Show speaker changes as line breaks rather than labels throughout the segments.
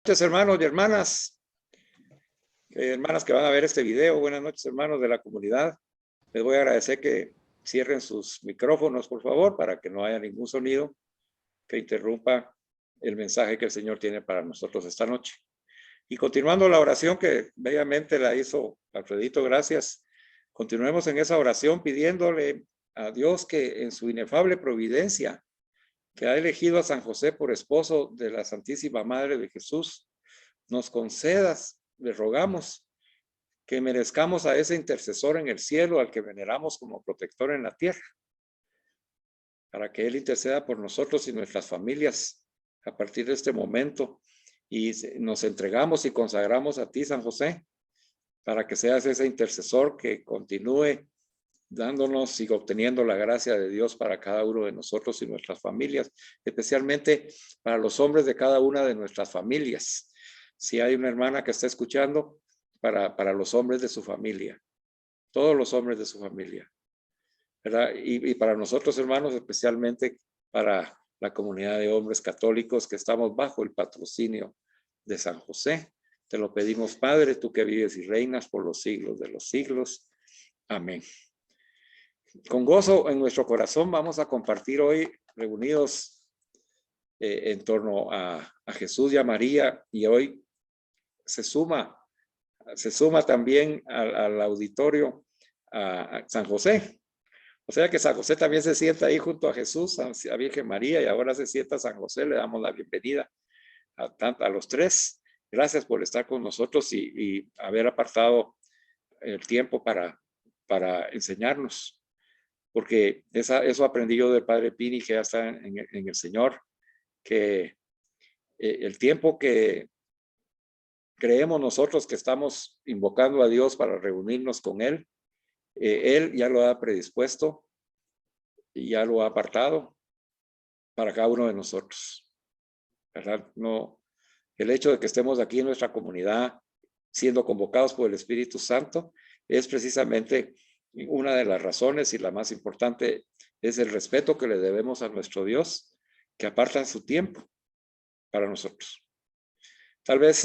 Buenas noches, hermanos y hermanas, hermanas que van a ver este video. Buenas noches, hermanos de la comunidad. Les voy a agradecer que cierren sus micrófonos, por favor, para que no haya ningún sonido que interrumpa el mensaje que el Señor tiene para nosotros esta noche. Y continuando la oración que bellamente la hizo Alfredito, gracias. Continuemos en esa oración pidiéndole a Dios que en su inefable providencia, que ha elegido a San José por esposo de la Santísima Madre de Jesús, nos concedas, le rogamos, que merezcamos a ese intercesor en el cielo, al que veneramos como protector en la tierra, para que Él interceda por nosotros y nuestras familias a partir de este momento. Y nos entregamos y consagramos a ti, San José, para que seas ese intercesor que continúe dándonos y obteniendo la gracia de Dios para cada uno de nosotros y nuestras familias, especialmente para los hombres de cada una de nuestras familias. Si hay una hermana que está escuchando, para los hombres de su familia, todos los hombres de su familia, ¿verdad? Y para nosotros, hermanos, especialmente para la comunidad de hombres católicos que estamos bajo el patrocinio de San José. Te lo pedimos, Padre, tú que vives y reinas por los siglos de los siglos. Amén. Con gozo en nuestro corazón vamos a compartir hoy reunidos en torno a Jesús y a María, y hoy se suma también al auditorio a San José. O sea que San José también se sienta ahí junto a Jesús, a Virgen María, y ahora se sienta San José. Le damos la bienvenida a los tres. Gracias por estar con nosotros y haber apartado el tiempo para enseñarnos. Porque eso aprendí yo del Padre Pini, que ya está en el Señor, que el tiempo que creemos nosotros que estamos invocando a Dios para reunirnos con Él, Él ya lo ha predispuesto y ya lo ha apartado para cada uno de nosotros, ¿verdad? No, el hecho de que estemos aquí en nuestra comunidad siendo convocados por el Espíritu Santo es precisamente una de las razones, y la más importante es el respeto que le debemos a nuestro Dios, que aparta su tiempo para nosotros. Tal vez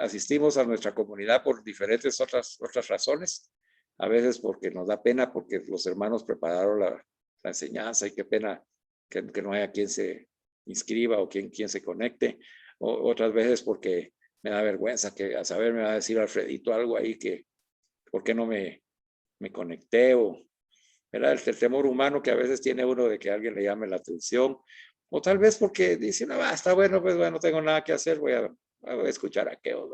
asistimos a nuestra comunidad por diferentes otras razones, a veces porque nos da pena, porque los hermanos prepararon la enseñanza y qué pena que no haya quien se inscriba o quien se conecte, o otras veces porque me da vergüenza, que a saber me va a decir Alfredito algo ahí, que por qué no me conecté, o ¿verdad? El temor humano que a veces tiene uno de que alguien le llame la atención, o tal vez porque dice, no, está bueno, pues bueno, no tengo nada que hacer, voy a escuchar a aquellos.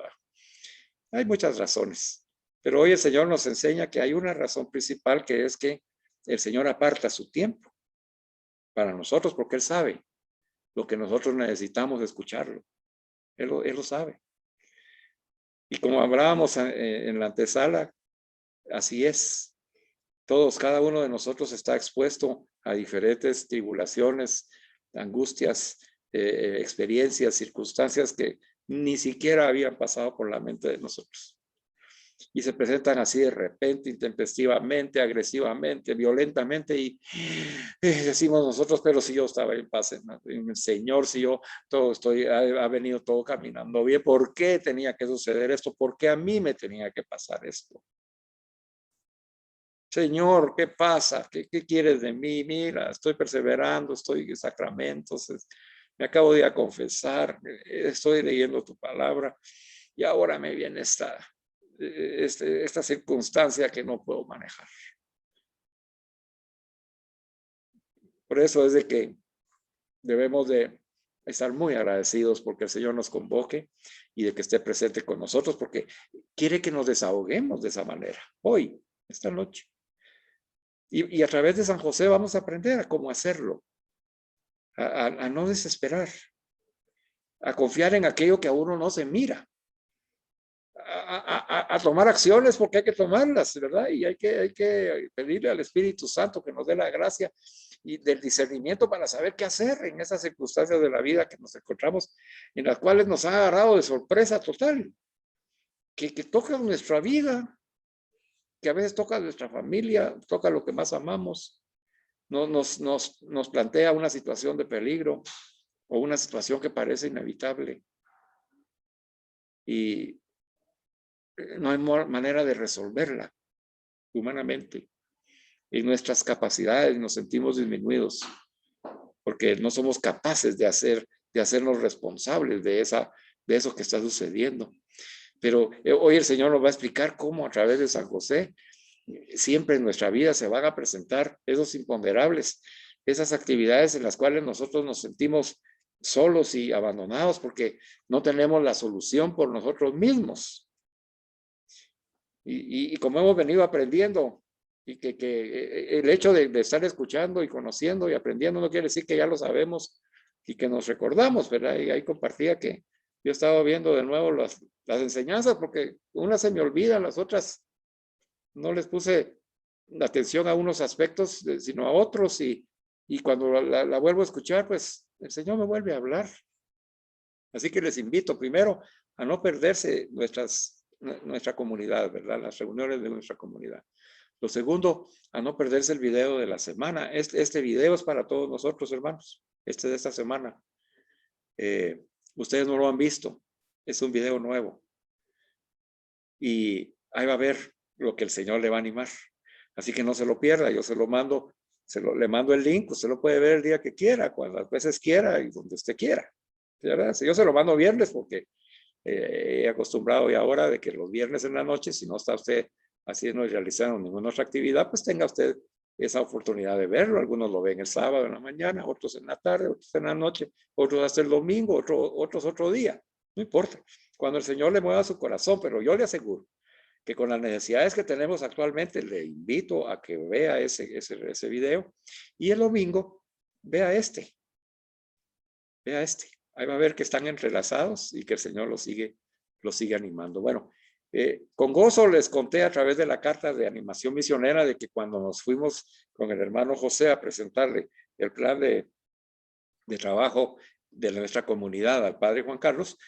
Hay muchas razones, pero hoy el Señor nos enseña que hay una razón principal, que es que el Señor aparta su tiempo para nosotros, porque Él sabe lo que nosotros necesitamos escucharlo. Él lo sabe. Y como hablábamos en la antesala, así es. Todos, cada uno de nosotros está expuesto a diferentes tribulaciones, angustias, experiencias, circunstancias que ni siquiera habían pasado por la mente de nosotros. Y se presentan así de repente, intempestivamente, agresivamente, violentamente, y decimos nosotros, pero si yo estaba en paz en el Señor, si yo ha venido todo caminando bien, ¿por qué tenía que suceder esto? ¿Por qué a mí me tenía que pasar esto? Señor, ¿qué pasa? ¿Qué quieres de mí? Mira, estoy perseverando, estoy en sacramentos, me acabo de confesar, estoy leyendo tu palabra, y ahora me viene esta circunstancia que no puedo manejar. Por eso es de que debemos de estar muy agradecidos porque el Señor nos convoque y de que esté presente con nosotros, porque quiere que nos desahoguemos de esa manera, hoy, esta noche. Y a través de San José vamos a aprender a cómo hacerlo, a no desesperar, a confiar en aquello que a uno no se mira, a tomar acciones porque hay que tomarlas, ¿verdad? Y hay que pedirle al Espíritu Santo que nos dé la gracia y del discernimiento para saber qué hacer en esas circunstancias de la vida que nos encontramos, en las cuales nos ha agarrado de sorpresa total, que tocan nuestra vida, que a veces toca nuestra familia, toca lo que más amamos, nos plantea una situación de peligro o una situación que parece inevitable. y no hay manera de resolverla humanamente. Y nuestras capacidades nos sentimos disminuidos porque no somos capaces de hacernos responsables de eso que está sucediendo. Pero hoy el Señor nos va a explicar cómo a través de San José siempre en nuestra vida se van a presentar esos imponderables, esas actividades en las cuales nosotros nos sentimos solos y abandonados porque no tenemos la solución por nosotros mismos. Y como hemos venido aprendiendo, y que el hecho de estar escuchando y conociendo y aprendiendo no quiere decir que ya lo sabemos y que nos recordamos, ¿verdad? Y ahí compartía que yo estaba viendo de nuevo las enseñanzas porque unas se me olvidan, las otras no les puse atención a unos aspectos, sino a otros, y cuando la vuelvo a escuchar, pues el Señor me vuelve a hablar. Así que les invito primero a no perderse nuestra comunidad, ¿verdad? Las reuniones de nuestra comunidad. Lo segundo, a no perderse el video de la semana. Este video es para todos nosotros, hermanos. Este de esta semana. Ustedes no lo han visto. Es un video nuevo. Y ahí va a ver lo que el Señor le va a animar. Así que no se lo pierda. Yo se lo mando, le mando el link. Usted lo puede ver el día que quiera, cuantas veces quiera y donde usted quiera. ¿Verdad? Yo se lo mando viernes porque he acostumbrado ya ahora de que los viernes en la noche, si no está usted haciendo y realizando ninguna otra actividad, pues tenga usted esa oportunidad de verlo. Algunos lo ven el sábado en la mañana, otros en la tarde, otros en la noche, otros hasta el domingo, otros otro día. No importa. Cuando el Señor le mueva su corazón, pero yo le aseguro que con las necesidades que tenemos actualmente, le invito a que vea ese video y el domingo vea este. Vea este. Ahí va a ver que están entrelazados y que el Señor los sigue animando. Bueno, con gozo les conté a través de la carta de animación misionera de que cuando nos fuimos con el hermano José a presentarle el plan de trabajo de nuestra comunidad al padre Juan Carlos,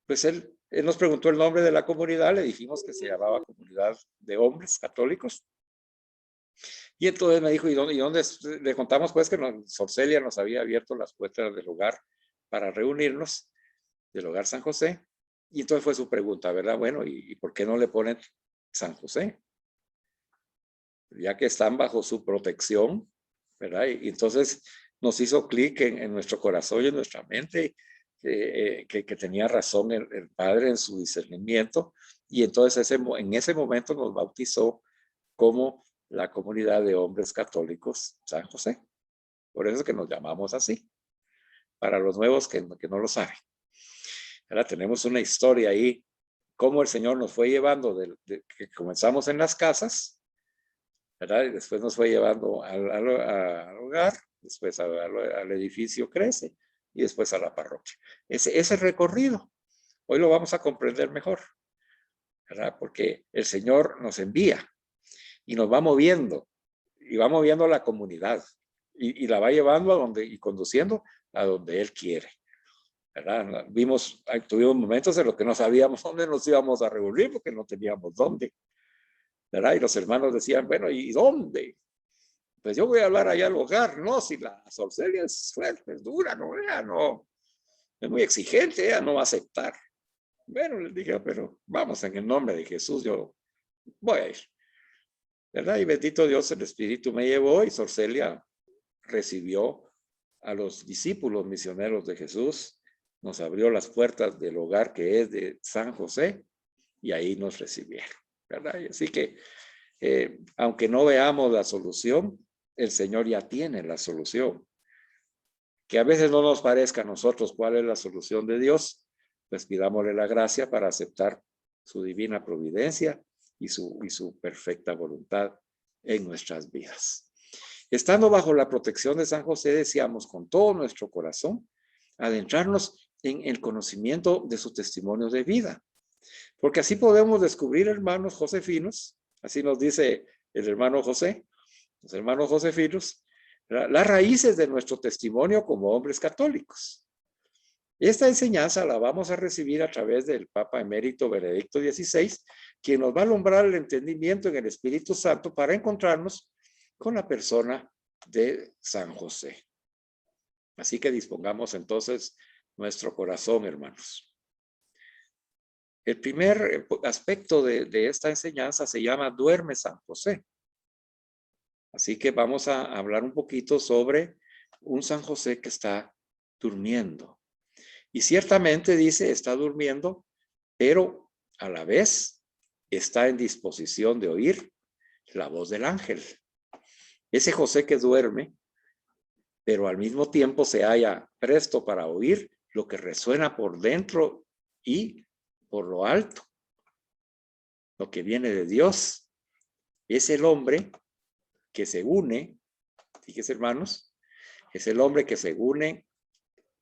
pues él nos preguntó el nombre de la comunidad, le dijimos que se llamaba Comunidad de Hombres Católicos. Y entonces me dijo, ¿y dónde? Le contamos pues que Sorcelia nos había abierto las puertas del hogar para reunirnos, del hogar San José. Y entonces fue su pregunta, ¿verdad? Bueno, ¿y por qué no le ponen San José? Ya que están bajo su protección, ¿verdad? Y entonces nos hizo clic en nuestro corazón y en nuestra mente que tenía razón el Padre en su discernimiento. Y entonces en ese momento nos bautizó como la comunidad de hombres católicos San José. Por eso es que nos llamamos así, para los nuevos que no lo saben. Ahora tenemos una historia ahí, cómo el Señor nos fue llevando, que comenzamos en las casas, ¿verdad? Y después nos fue llevando al hogar, después al edificio crece y después a la parroquia. Ese recorrido, hoy lo vamos a comprender mejor, ¿verdad? Porque el Señor nos envía y nos va moviendo, y va moviendo la comunidad, y la va llevando a donde, y conduciendo a donde Él quiere. ¿Verdad? Tuvimos momentos en los que no sabíamos dónde nos íbamos a reunir porque no teníamos dónde. ¿Verdad? Y los hermanos decían, bueno, ¿y dónde? Pues yo voy a hablar allá al hogar, no, si la Sorcelia es fuerte, es dura, no, ella no, es muy exigente, ella no va a aceptar. Bueno, les dije, pero vamos, en el nombre de Jesús, yo voy a ir. ¿Verdad? Y bendito Dios, el Espíritu me llevó y Sorcelia recibió a los discípulos misioneros de Jesús, nos abrió las puertas del hogar que es de San José y ahí nos recibieron, ¿verdad? Y así que, aunque no veamos la solución, el Señor ya tiene la solución. Que a veces no nos parezca a nosotros cuál es la solución de Dios, pues pidámosle la gracia para aceptar su divina providencia y su perfecta voluntad en nuestras vidas. Estando bajo la protección de San José, deseamos con todo nuestro corazón adentrarnos en el conocimiento de su testimonio de vida. Porque así podemos descubrir, hermanos josefinos, así nos dice el hermano José, los hermanos josefinos, las raíces de nuestro testimonio como hombres católicos. Esta enseñanza la vamos a recibir a través del Papa Emérito Benedicto XVI, quien nos va a alumbrar el entendimiento en el Espíritu Santo para encontrarnos con la persona de San José. Así que dispongamos entonces nuestro corazón, hermanos. El primer aspecto de esta enseñanza se llama Duerme San José. Así que vamos a hablar un poquito sobre un San José que está durmiendo. Y ciertamente dice, está durmiendo, pero a la vez está en disposición de oír la voz del ángel. Ese José que duerme, pero al mismo tiempo se halla presto para oír lo que resuena por dentro y por lo alto, lo que viene de Dios. Es el hombre que se une, fíjense hermanos, es el hombre que se une.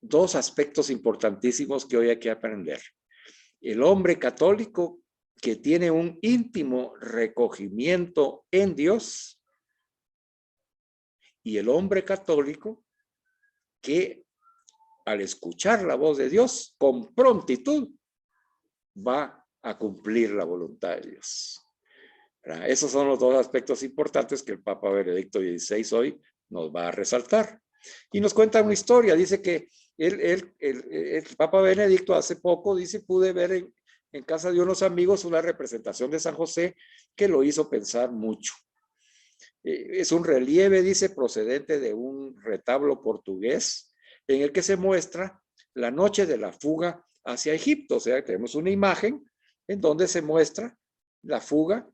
Dos aspectos importantísimos que hoy hay que aprender. El hombre católico que tiene un íntimo recogimiento en Dios y el hombre católico que al escuchar la voz de Dios con prontitud va a cumplir la voluntad de Dios. Esos son los dos aspectos importantes que el Papa Benedicto XVI hoy nos va a resaltar. Y nos cuenta una historia, dice que el Papa Benedicto hace poco, dice, pude ver en casa de unos amigos una representación de San José que lo hizo pensar mucho. Es un relieve, dice, procedente de un retablo portugués en el que se muestra la noche de la fuga hacia Egipto. O sea, tenemos una imagen en donde se muestra la fuga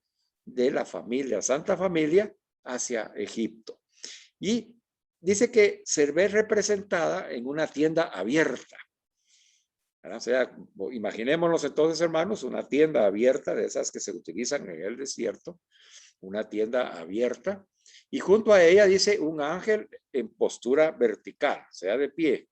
de la familia, Santa Familia, hacia Egipto. Y dice que se ve representada en una tienda abierta. O sea, imaginémonos entonces, hermanos, una tienda abierta de esas que se utilizan en el desierto, una tienda abierta, y junto a ella dice un ángel en postura vertical, o sea, de pie.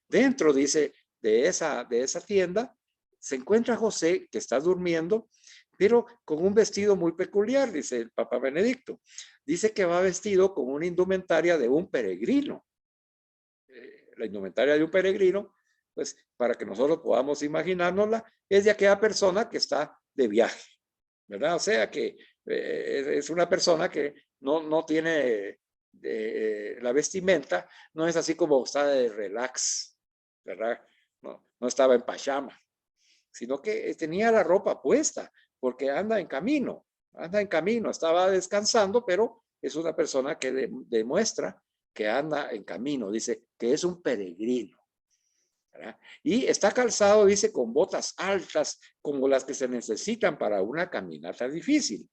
Dentro, dice, de esa tienda se encuentra José, que está durmiendo, pero con un vestido muy peculiar, dice el Papa Benedicto. Dice que va vestido con una indumentaria de un peregrino. La indumentaria de un peregrino, pues para que nosotros podamos imaginárnosla, es de aquella persona que está de viaje, ¿verdad? O sea que es una persona que no tiene la vestimenta, no es así como está de relax, ¿verdad? No estaba en pijama, sino que tenía la ropa puesta, porque anda en camino, estaba descansando, pero es una persona que demuestra que anda en camino, dice que es un peregrino, ¿verdad? Y está calzado, dice, con botas altas, como las que se necesitan para una caminata difícil.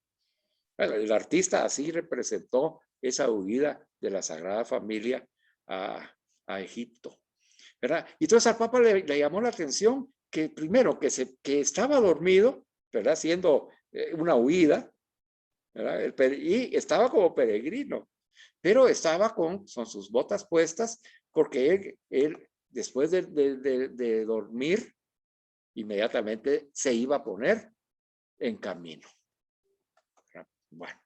Bueno, el artista así representó esa huida de la Sagrada Familia a Egipto, ¿verdad? Y entonces al Papa le llamó la atención que primero que estaba dormido, ¿verdad? Haciendo una huida, ¿verdad? Y estaba como peregrino, pero estaba con sus botas puestas porque él después de dormir, inmediatamente se iba a poner en camino. Bueno,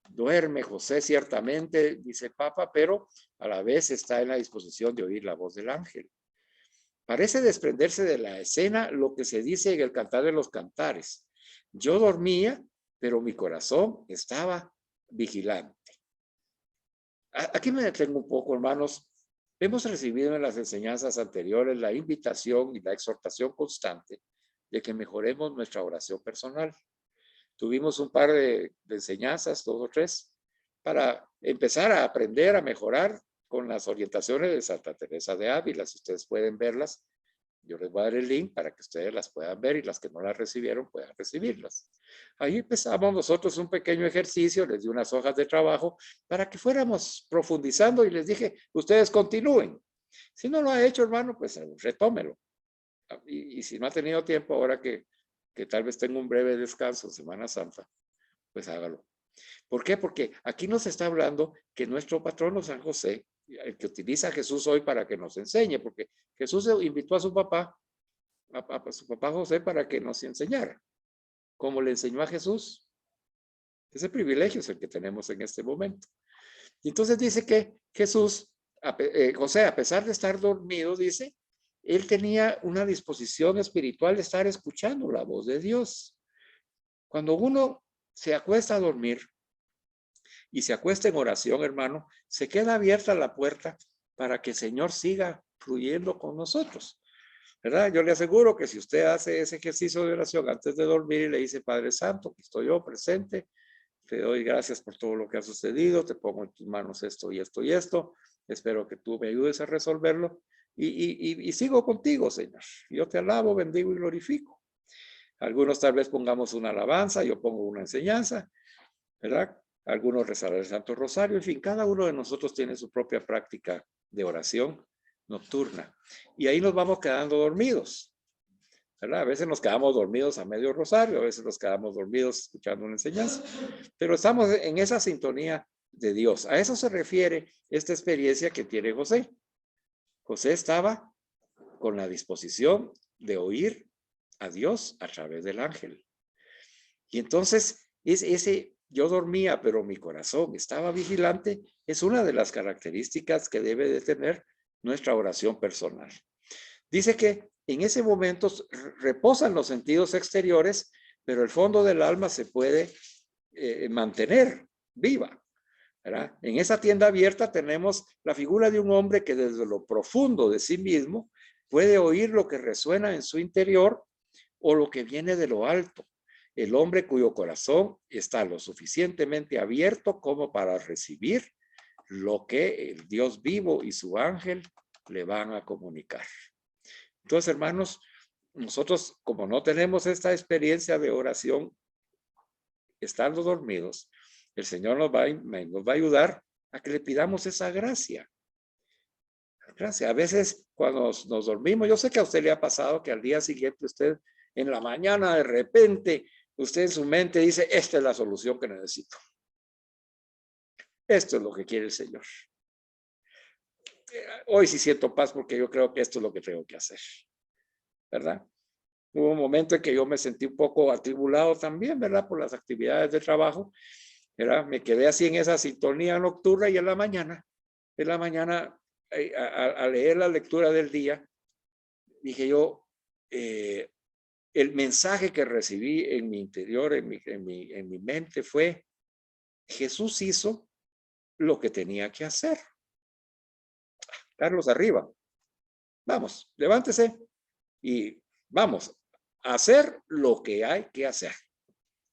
duerme José ciertamente, dice el Papa, pero a la vez está en la disposición de oír la voz del ángel. Parece desprenderse de la escena lo que se dice en el Cantar de los Cantares. Yo dormía, pero mi corazón estaba vigilante. Aquí me detengo un poco, hermanos. Hemos recibido en las enseñanzas anteriores la invitación y la exhortación constante de que mejoremos nuestra oración personal. Tuvimos un par de enseñanzas, 2 o 3, para empezar a aprender a mejorar con las orientaciones de Santa Teresa de Ávila. Si ustedes pueden verlas, yo les voy a dar el link para que ustedes las puedan ver y las que no las recibieron puedan recibirlas. Ahí empezamos nosotros un pequeño ejercicio, les di unas hojas de trabajo para que fuéramos profundizando y les dije, ustedes continúen. Si no lo ha hecho, hermano, pues retómelo. Y si no ha tenido tiempo, ahora que tal vez tenga un breve descanso, Semana Santa, pues hágalo. ¿Por qué? Porque aquí nos está hablando que nuestro patrono San José, el que utiliza a Jesús hoy para que nos enseñe, porque Jesús invitó a su papá José para que nos enseñara. ¿Cómo le enseñó a Jesús? Ese privilegio es el que tenemos en este momento. Y entonces dice que José, a pesar de estar dormido, dice, él tenía una disposición espiritual de estar escuchando la voz de Dios. Cuando uno se acuesta a dormir y se acuesta en oración, hermano, se queda abierta la puerta para que el Señor siga fluyendo con nosotros. ¿verdad? Yo le aseguro que si usted hace ese ejercicio de oración antes de dormir y le dice, Padre Santo, aquí estoy yo presente, te doy gracias por todo lo que ha sucedido, te pongo en tus manos esto y esto y esto, espero que tú me ayudes a resolverlo y sigo contigo, Señor. Yo te alabo, bendigo y glorifico. Algunos tal vez pongamos una alabanza, yo pongo una enseñanza, ¿verdad? Algunos rezarán el Santo Rosario, en fin, cada uno de nosotros tiene su propia práctica de oración nocturna. Y ahí nos vamos quedando dormidos, ¿verdad? A veces nos quedamos dormidos a medio rosario, a veces nos quedamos dormidos escuchando una enseñanza, pero estamos en esa sintonía de Dios. A eso se refiere esta experiencia que tiene José. José estaba con la disposición de oír a Dios a través del ángel. Y entonces, yo dormía, pero mi corazón estaba vigilante, es una de las características que debe de tener nuestra oración personal. Dice que en ese momento reposan los sentidos exteriores, pero el fondo del alma se puede mantener viva, ¿verdad? En esa tienda abierta tenemos la figura de un hombre que desde lo profundo de sí mismo puede oír lo que resuena en su interior o lo que viene de lo alto. El hombre cuyo corazón está lo suficientemente abierto como para recibir lo que el Dios vivo y su ángel le van a comunicar. Entonces, hermanos, nosotros como no tenemos esta experiencia de oración estando dormidos, el Señor nos va a ayudar a que le pidamos esa gracia. Gracias. A veces cuando nos dormimos, yo sé que a usted le ha pasado que al día siguiente usted en la mañana de repente, usted en su mente dice, esta es la solución que necesito. Esto es lo que quiere el Señor. Hoy sí siento paz porque yo creo que esto es lo que tengo que hacer, ¿verdad? Hubo un momento en que yo me sentí un poco atribulado también, ¿verdad? Por las actividades de trabajo, ¿verdad? Me quedé así en esa sintonía nocturna y en la mañana, a leer la lectura del día, dije yo, el mensaje que recibí en mi interior, en mi mente fue, Jesús hizo lo que tenía que hacer. Carlos, arriba. Vamos, levántese y vamos a hacer lo que hay que hacer.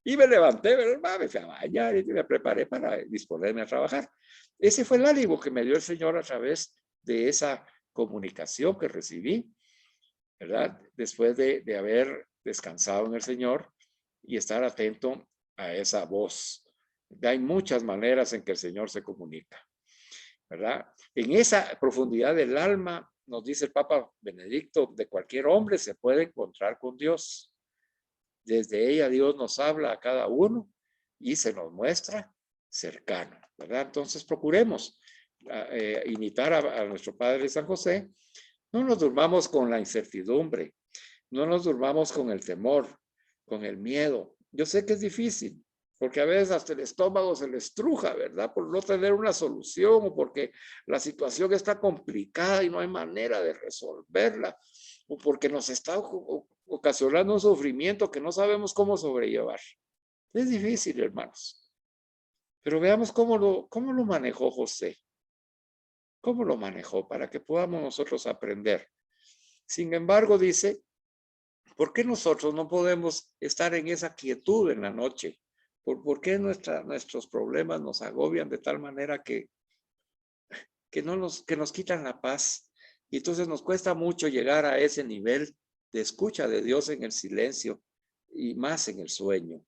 Y me levanté, me fui a bañar y me preparé para disponerme a trabajar. Ese fue el ánimo que me dio el Señor a través de esa comunicación que recibí, ¿verdad? Después de haber descansado en el Señor y estar atento a esa voz. Hay muchas maneras en que el Señor se comunica, ¿verdad? En esa profundidad del alma, nos dice el Papa Benedicto, de cualquier hombre se puede encontrar con Dios. Desde ella Dios nos habla a cada uno y se nos muestra cercano, ¿verdad? Entonces procuremos imitar a nuestro Padre San José. No nos durmamos con la incertidumbre, no nos durmamos con el temor, con el miedo. Yo sé que es difícil, porque a veces hasta el estómago se le estruja, ¿verdad? Por no tener una solución o porque la situación está complicada y no hay manera de resolverla, o porque nos está ocasionando un sufrimiento que no sabemos cómo sobrellevar. Es difícil, hermanos. Pero veamos cómo lo manejó José. ¿Cómo lo manejó? Para que podamos nosotros aprender. Sin embargo, dice, ¿por qué nosotros no podemos estar en esa quietud en la noche? ¿Por qué nuestros problemas nos agobian de tal manera que nos quitan la paz? Y entonces nos cuesta mucho llegar a ese nivel de escucha de Dios en el silencio y más en el sueño,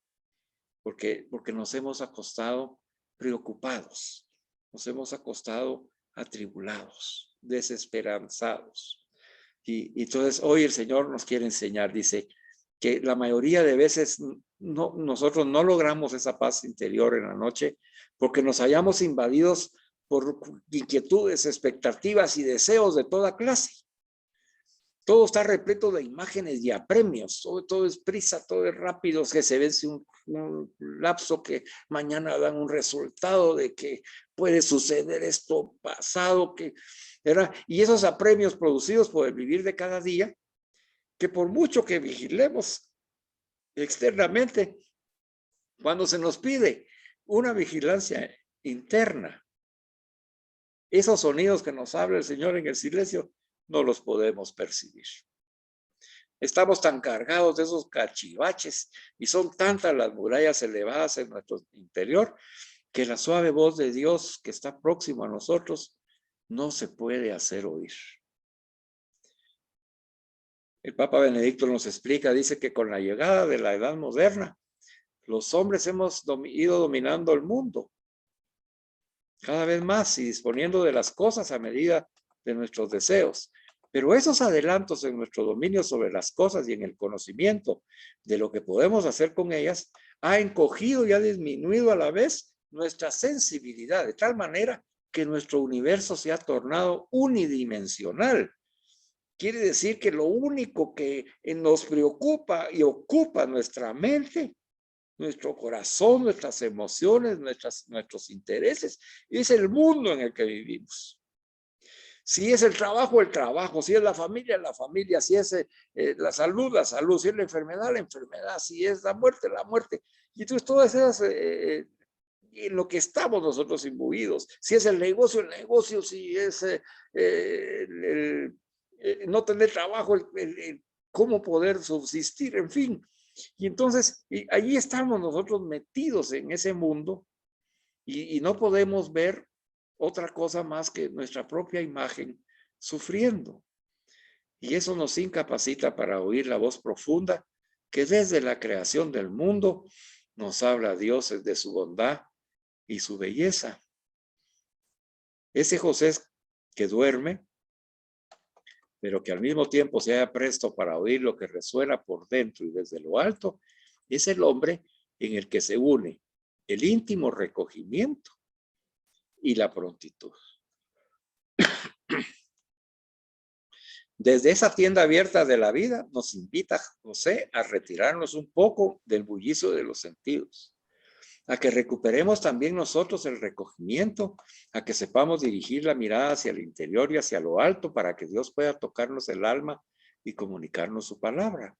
porque nos hemos acostado preocupados, nos hemos acostado atribulados, desesperanzados. Y entonces hoy el Señor nos quiere enseñar, dice, que la mayoría de veces nosotros no logramos esa paz interior en la noche porque nos hayamos invadidos por inquietudes, expectativas y deseos de toda clase. Todo está repleto de imágenes y apremios, todo es prisa, todo es rápido, que se vence un lapso que mañana dan un resultado de que puede suceder esto pasado, ¿verdad? Y esos apremios producidos por el vivir de cada día, que por mucho que vigilemos externamente, cuando se nos pide una vigilancia interna, esos sonidos que nos habla el Señor en el silencio, no los podemos percibir. Estamos tan cargados de esos cachivaches y son tantas las murallas elevadas en nuestro interior que la suave voz de Dios que está próximo a nosotros no se puede hacer oír. El Papa Benedicto nos explica, dice que con la llegada de la edad moderna, los hombres hemos ido dominando el mundo cada vez más y disponiendo de las cosas a medida de nuestros deseos. Pero esos adelantos en nuestro dominio sobre las cosas y en el conocimiento de lo que podemos hacer con ellas ha encogido y ha disminuido a la vez nuestra sensibilidad de tal manera que nuestro universo se ha tornado unidimensional. Quiere decir que lo único que nos preocupa y ocupa nuestra mente, nuestro corazón, nuestras emociones, nuestros intereses, es el mundo en el que vivimos. Si es el trabajo, si es la familia, si es la salud, si es la enfermedad, si es la muerte. Y entonces todas esas, en lo que estamos nosotros imbuidos, si es el negocio, si es no tener trabajo, cómo poder subsistir, en fin. Y entonces, allí estamos nosotros metidos en ese mundo y no podemos ver otra cosa más que nuestra propia imagen sufriendo. Y eso nos incapacita para oír la voz profunda que desde la creación del mundo nos habla Dios de su bondad y su belleza. Ese José que duerme, pero que al mismo tiempo se haya presto para oír lo que resuena por dentro y desde lo alto, es el hombre en el que se une el íntimo recogimiento y la prontitud. Desde esa tienda abierta de la vida nos invita José a retirarnos un poco del bullicio de los sentidos, a que recuperemos también nosotros el recogimiento, a que sepamos dirigir la mirada hacia el interior y hacia lo alto para que Dios pueda tocarnos el alma y comunicarnos su palabra.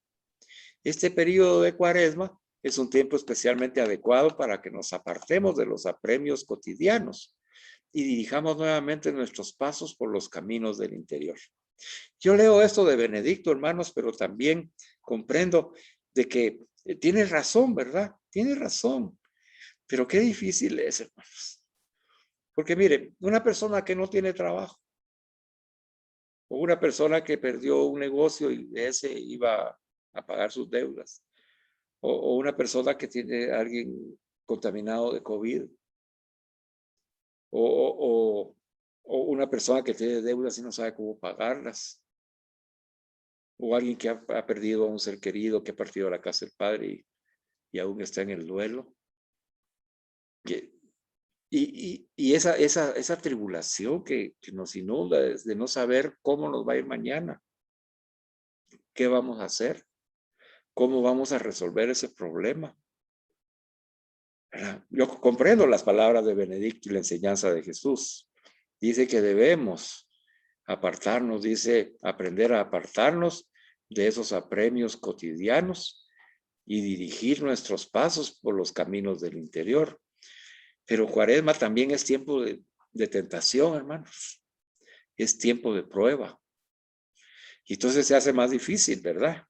Este periodo de Cuaresma es un tiempo especialmente adecuado para que nos apartemos de los apremios cotidianos y dirijamos nuevamente nuestros pasos por los caminos del interior. Yo leo esto de Benedicto, hermanos, pero también comprendo de que tiene razón, ¿verdad? Tiene razón. Pero qué difícil es, hermanos. Porque miren, una persona que no tiene trabajo, o una persona que perdió un negocio y de ese iba a pagar sus deudas, o una persona que tiene a alguien contaminado de COVID, o una persona que tiene deudas y no sabe cómo pagarlas, o alguien que ha perdido a un ser querido, que ha partido a la casa del padre y aún está en el duelo. Y esa tribulación que nos inunda de no saber cómo nos va a ir mañana, qué vamos a hacer, cómo vamos a resolver ese problema. Yo comprendo las palabras de Benedicto y la enseñanza de Jesús. Dice que debemos apartarnos, dice aprender a apartarnos de esos apremios cotidianos y dirigir nuestros pasos por los caminos del interior. Pero Cuaresma también es tiempo de tentación, hermanos. Es tiempo de prueba. Y entonces se hace más difícil, ¿verdad?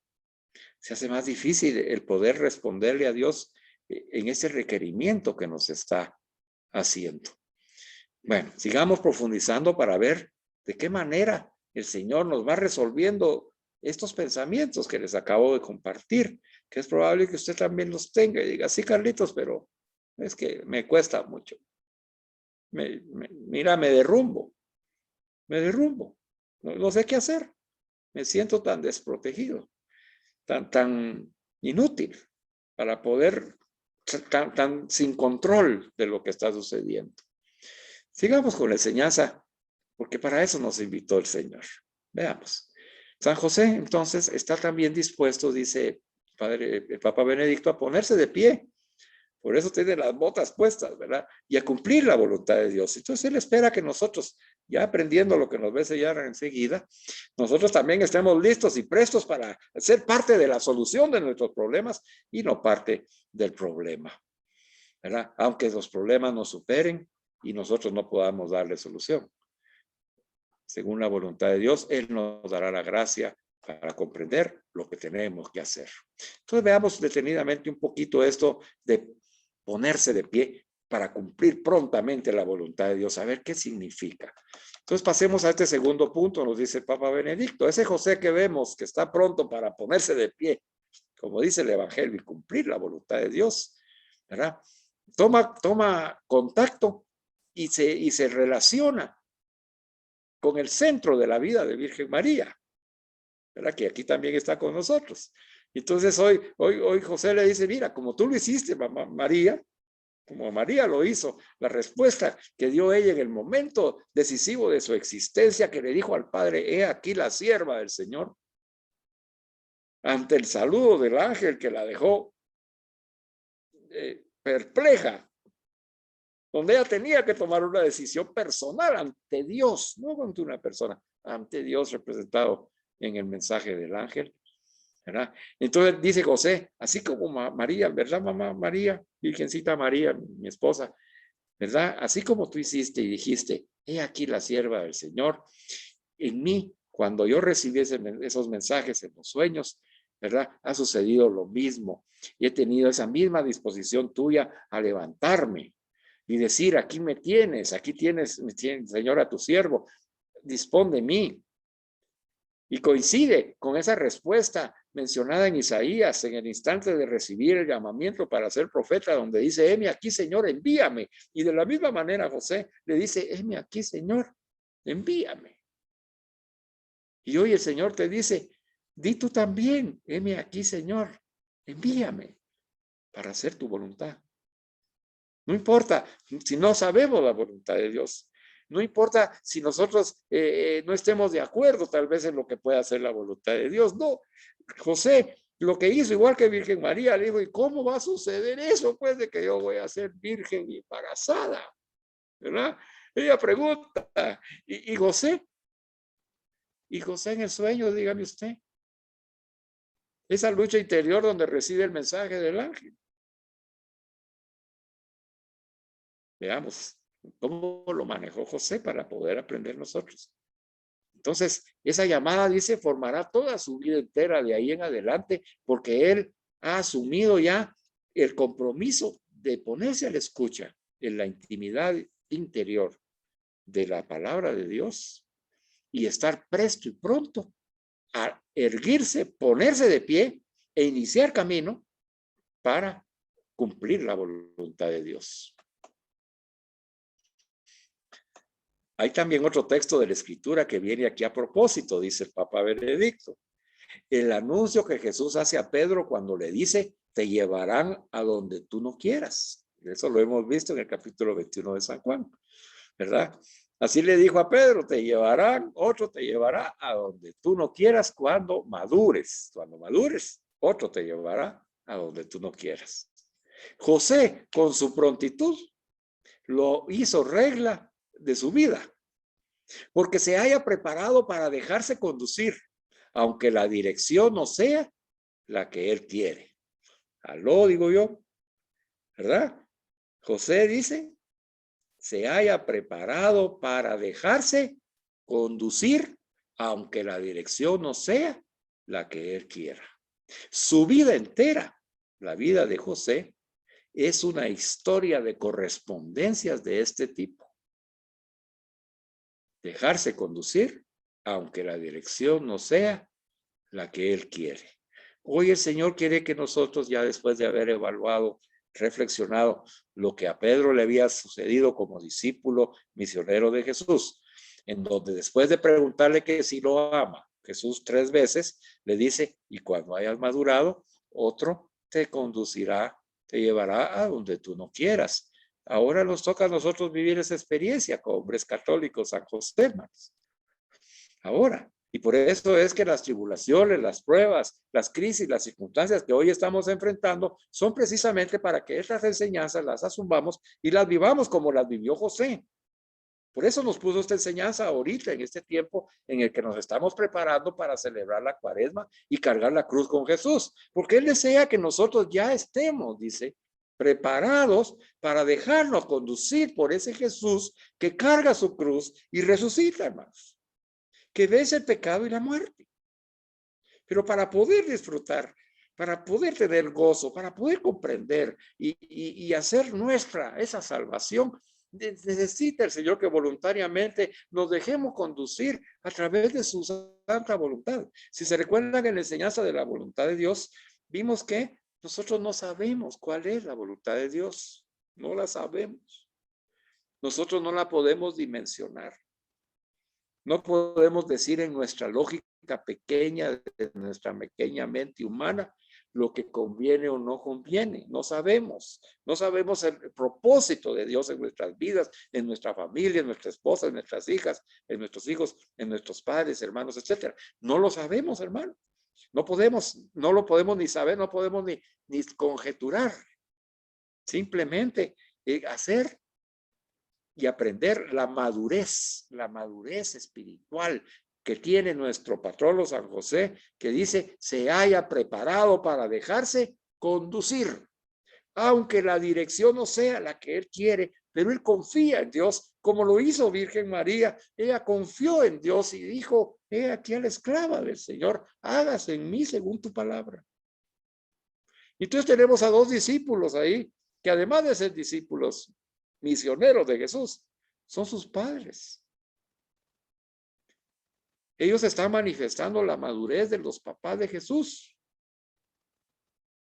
Se hace más difícil el poder responderle a Dios en ese requerimiento que nos está haciendo. Bueno, sigamos profundizando para ver de qué manera el Señor nos va resolviendo estos pensamientos que les acabo de compartir, que es probable que usted también los tenga y diga, sí, Carlitos, pero es que me cuesta mucho. Mira, me derrumbo. No sé qué hacer. Me siento tan desprotegido, tan inútil para poder, tan sin control de lo que está sucediendo. Sigamos con la enseñanza, porque para eso nos invitó el Señor. Veamos. San José, entonces, está también dispuesto, dice el Papa Benedicto, a ponerse de pie. Por eso tiene las botas puestas, ¿verdad? Y a cumplir la voluntad de Dios. Entonces Él espera que nosotros, ya aprendiendo lo que nos va a enseñar enseguida, nosotros también estemos listos y prestos para ser parte de la solución de nuestros problemas y no parte del problema, ¿verdad? Aunque los problemas nos superen y nosotros no podamos darle solución. Según la voluntad de Dios, Él nos dará la gracia para comprender lo que tenemos que hacer. Entonces veamos detenidamente un poquito esto de ponerse de pie para cumplir prontamente la voluntad de Dios, a ver qué significa. Entonces pasemos a este segundo punto, nos dice el Papa Benedicto. Ese José que vemos que está pronto para ponerse de pie, como dice el Evangelio, y cumplir la voluntad de Dios, ¿verdad? Toma contacto y se relaciona con el centro de la vida de Virgen María, ¿verdad? Que aquí también está con nosotros. Entonces hoy José le dice, mira, como tú lo hiciste, mamá María, como María lo hizo, la respuesta que dio ella en el momento decisivo de su existencia, que le dijo al Padre, he aquí la sierva del Señor, ante el saludo del ángel que la dejó perpleja, donde ella tenía que tomar una decisión personal ante Dios, no ante una persona, ante Dios representado en el mensaje del ángel, ¿verdad? Entonces dice José, así como María, ¿verdad, mamá María? Virgencita María, mi esposa, ¿verdad? Así como tú hiciste y dijiste, he aquí la sierva del Señor, en mí, cuando yo recibí esos mensajes en los sueños, ¿verdad? Ha sucedido lo mismo y he tenido esa misma disposición tuya a levantarme y decir, aquí me tienes, Señor, a tu siervo, dispón de mí. Y coincide con esa respuesta mencionada en Isaías en el instante de recibir el llamamiento para ser profeta, donde dice, heme aquí, Señor, envíame. Y de la misma manera José le dice, heme aquí, Señor, envíame. Y hoy el Señor te dice, di tú también, heme aquí, Señor, envíame para hacer tu voluntad. No importa si no sabemos la voluntad de Dios. No importa si nosotros no estemos de acuerdo tal vez en lo que pueda hacer la voluntad de Dios. No, José lo que hizo, igual que Virgen María, le dijo, ¿y cómo va a suceder eso? Pues de que yo voy a ser virgen y embarazada, ¿verdad? Ella pregunta, ¿y José? ¿Y José en el sueño, dígame usted? Esa lucha interior donde recibe el mensaje del ángel. Veamos cómo lo manejó José para poder aprender nosotros. Entonces, esa llamada, dice, formará toda su vida entera de ahí en adelante, porque él ha asumido ya el compromiso de ponerse a la escucha en la intimidad interior de la palabra de Dios y estar presto y pronto a erguirse, ponerse de pie e iniciar camino para cumplir la voluntad de Dios. Hay también otro texto de la Escritura que viene aquí a propósito, dice el Papa Benedicto. El anuncio que Jesús hace a Pedro cuando le dice, te llevarán a donde tú no quieras. Eso lo hemos visto en el capítulo 21 de San Juan, ¿verdad? Así le dijo a Pedro, te llevarán, otro te llevará a donde tú no quieras cuando madures. Cuando madures, otro te llevará a donde tú no quieras. José, con su prontitud, lo hizo regla de su vida, porque se haya preparado para dejarse conducir, aunque la dirección no sea la que él quiere. Aló, digo yo, ¿verdad? José dice, se haya preparado para dejarse conducir, aunque la dirección no sea la que él quiera. Su vida entera, la vida de José, es una historia de correspondencias de este tipo. Dejarse conducir, aunque la dirección no sea la que él quiere. Hoy el Señor quiere que nosotros, ya después de haber evaluado, reflexionado lo que a Pedro le había sucedido como discípulo misionero de Jesús, en donde después de preguntarle que si lo ama, Jesús 3 veces le dice, y cuando hayas madurado, otro te conducirá, te llevará a donde tú no quieras. Ahora nos toca a nosotros vivir esa experiencia como hombres católicos, San José, hermanos. Ahora. Y por eso es que las tribulaciones, las pruebas, las crisis, las circunstancias que hoy estamos enfrentando son precisamente para que estas enseñanzas las asumamos y las vivamos como las vivió José. Por eso nos puso esta enseñanza ahorita, en este tiempo en el que nos estamos preparando para celebrar la Cuaresma y cargar la cruz con Jesús. Porque Él desea que nosotros ya estemos, dice, preparados para dejarnos conducir por ese Jesús que carga su cruz y resucita, hermanos, que vence el pecado y la muerte. Pero para poder disfrutar, para poder tener gozo, para poder comprender y hacer nuestra esa salvación, necesita el Señor que voluntariamente nos dejemos conducir a través de su santa voluntad. Si se recuerdan en la enseñanza de la voluntad de Dios, vimos que nosotros no sabemos cuál es la voluntad de Dios. No la sabemos. Nosotros no la podemos dimensionar. No podemos decir en nuestra lógica pequeña, en nuestra pequeña mente humana, lo que conviene o no conviene. No sabemos. No sabemos el propósito de Dios en nuestras vidas, en nuestra familia, en nuestra esposa, en nuestras hijas, en nuestros hijos, en nuestros padres, hermanos, etcétera. No lo sabemos, hermano. No podemos, no lo podemos ni saber, no podemos ni conjeturar. Simplemente hacer y aprender la madurez espiritual que tiene nuestro patrono San José, que dice, se haya preparado para dejarse conducir, aunque la dirección no sea la que él quiere, pero él confía en Dios, como lo hizo Virgen María. Ella confió en Dios y dijo, he aquí a la esclava del Señor, hágase en mí según tu palabra. Entonces tenemos a dos discípulos ahí, que además de ser discípulos misioneros de Jesús, son sus padres. Ellos están manifestando la madurez de los papás de Jesús.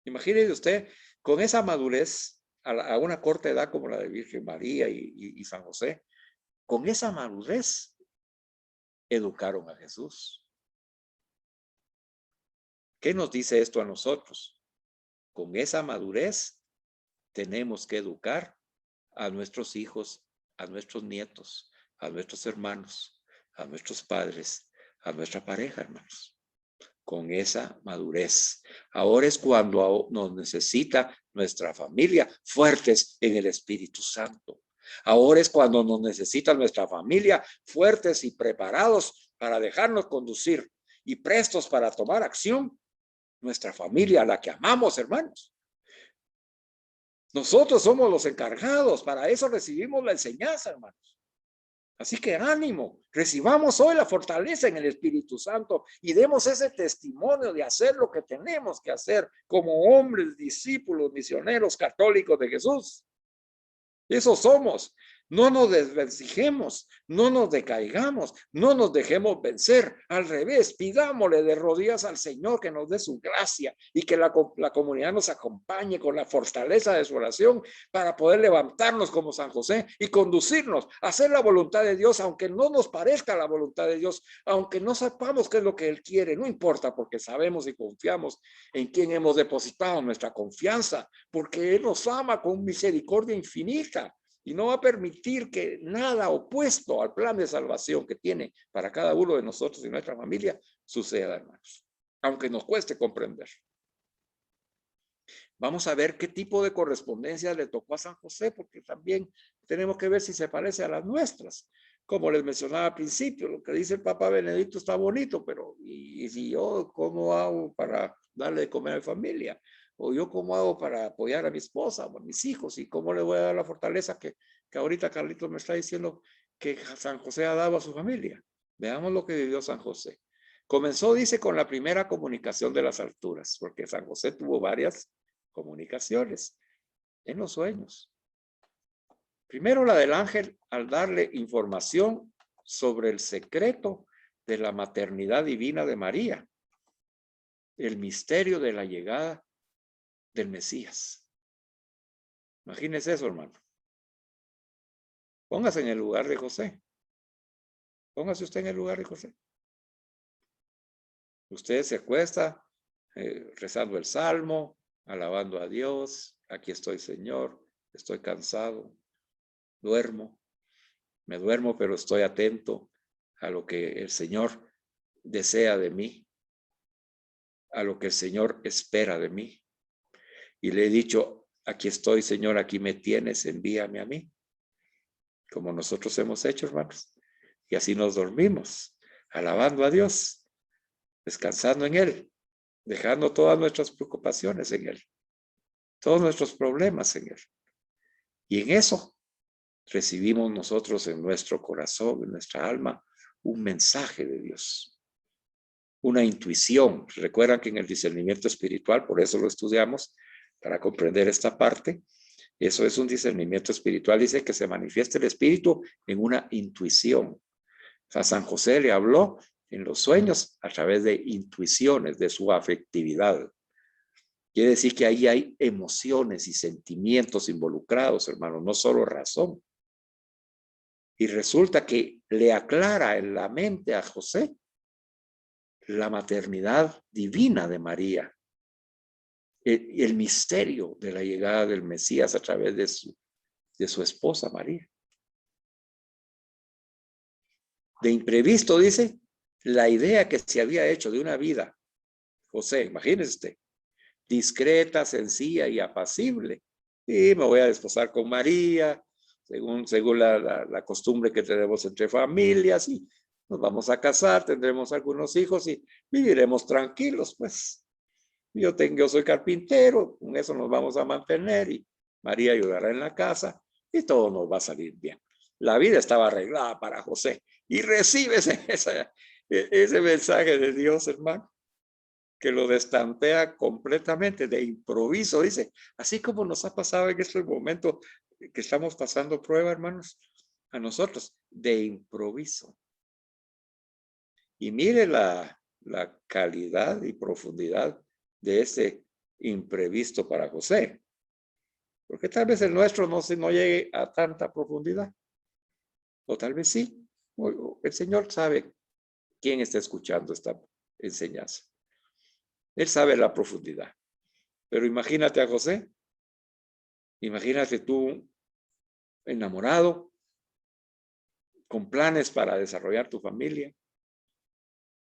Imagínese usted, con esa madurez, a una corta edad como la de Virgen María y San José, con esa madurez educaron a Jesús. ¿Qué nos dice esto a nosotros? Con esa madurez tenemos que educar a nuestros hijos, a nuestros nietos, a nuestros hermanos, a nuestros padres, a nuestra pareja, hermanos. Con esa madurez. Ahora es cuando nos necesita nuestra familia fuertes en el Espíritu Santo. Ahora es cuando nos necesita nuestra familia fuertes y preparados para dejarnos conducir y prestos para tomar acción. Nuestra familia, a la que amamos, hermanos. Nosotros somos los encargados, para eso recibimos la enseñanza, hermanos. Así que ánimo, recibamos hoy la fortaleza en el Espíritu Santo y demos ese testimonio de hacer lo que tenemos que hacer como hombres, discípulos, misioneros católicos de Jesús. Eso somos. No nos desvencijemos, no nos decaigamos, no nos dejemos vencer. Al revés, pidámosle de rodillas al Señor que nos dé su gracia y que la comunidad nos acompañe con la fortaleza de su oración para poder levantarnos como San José y conducirnos a hacer la voluntad de Dios, aunque no nos parezca la voluntad de Dios, aunque no sepamos qué es lo que Él quiere, no importa, porque sabemos y confiamos en quien hemos depositado nuestra confianza, porque Él nos ama con misericordia infinita. Y no va a permitir que nada opuesto al plan de salvación que tiene para cada uno de nosotros y nuestra familia suceda, hermanos. Aunque nos cueste comprender. Vamos a ver qué tipo de correspondencia le tocó a San José, porque también tenemos que ver si se parece a las nuestras. Como les mencionaba al principio, lo que dice el Papa Benedicto está bonito, pero ¿y si yo cómo hago para darle de comer a mi familia? O yo cómo hago para apoyar a mi esposa o a mis hijos, y cómo le voy a dar la fortaleza que ahorita Carlitos me está diciendo que San José ha dado a su familia. Veamos lo que vivió San José. Comenzó, dice, con la primera comunicación de las alturas, porque San José tuvo varias comunicaciones en los sueños. Primero la del ángel al darle información sobre el secreto de la maternidad divina de María, el misterio de la llegada del Mesías. Imagínese eso, hermano. Póngase en el lugar de José. Póngase usted en el lugar de José. Usted se acuesta rezando el salmo, alabando a Dios. Aquí estoy, Señor. Estoy cansado. Duermo. Me duermo, pero estoy atento a lo que el Señor desea de mí, a lo que el Señor espera de mí. Y le he dicho, aquí estoy, Señor, aquí me tienes, envíame a mí. Como nosotros hemos hecho, hermanos. Y así nos dormimos, alabando a Dios, descansando en Él, dejando todas nuestras preocupaciones en Él, todos nuestros problemas en Él. Y en eso recibimos nosotros en nuestro corazón, en nuestra alma, un mensaje de Dios. una intuición. Recuerdan que en el discernimiento espiritual, por eso lo estudiamos, para comprender esta parte, eso es un discernimiento espiritual, dice que se manifiesta el espíritu en una intuición. A San José le habló en los sueños a través de intuiciones, de su afectividad. Quiere decir que ahí hay emociones y sentimientos involucrados, hermano, no solo razón. Y resulta que le aclara en la mente a José la maternidad divina de María, el misterio de la llegada del Mesías a través de su esposa María. De imprevisto, dice, la idea que se había hecho de una vida, José, imagínese usted, discreta, sencilla y apacible. Y me voy a desposar con María, según la costumbre que tenemos entre familias, y nos vamos a casar, tendremos algunos hijos y viviremos tranquilos, pues. Yo soy carpintero, con eso nos vamos a mantener y María ayudará en la casa y todo nos va a salir bien. La vida estaba arreglada para José y recibe ese mensaje de Dios, hermano, que lo destampea completamente de improviso, dice, así como nos ha pasado en estos momentos que estamos pasando prueba, hermanos, a nosotros, de improviso. Y mire la calidad y profundidad de ese imprevisto para José, porque tal vez el nuestro no llegue a tanta profundidad, o tal vez sí. El Señor sabe quién está escuchando esta enseñanza. Él sabe la profundidad. Pero imagínate a José, imagínate tú enamorado, con planes para desarrollar tu familia,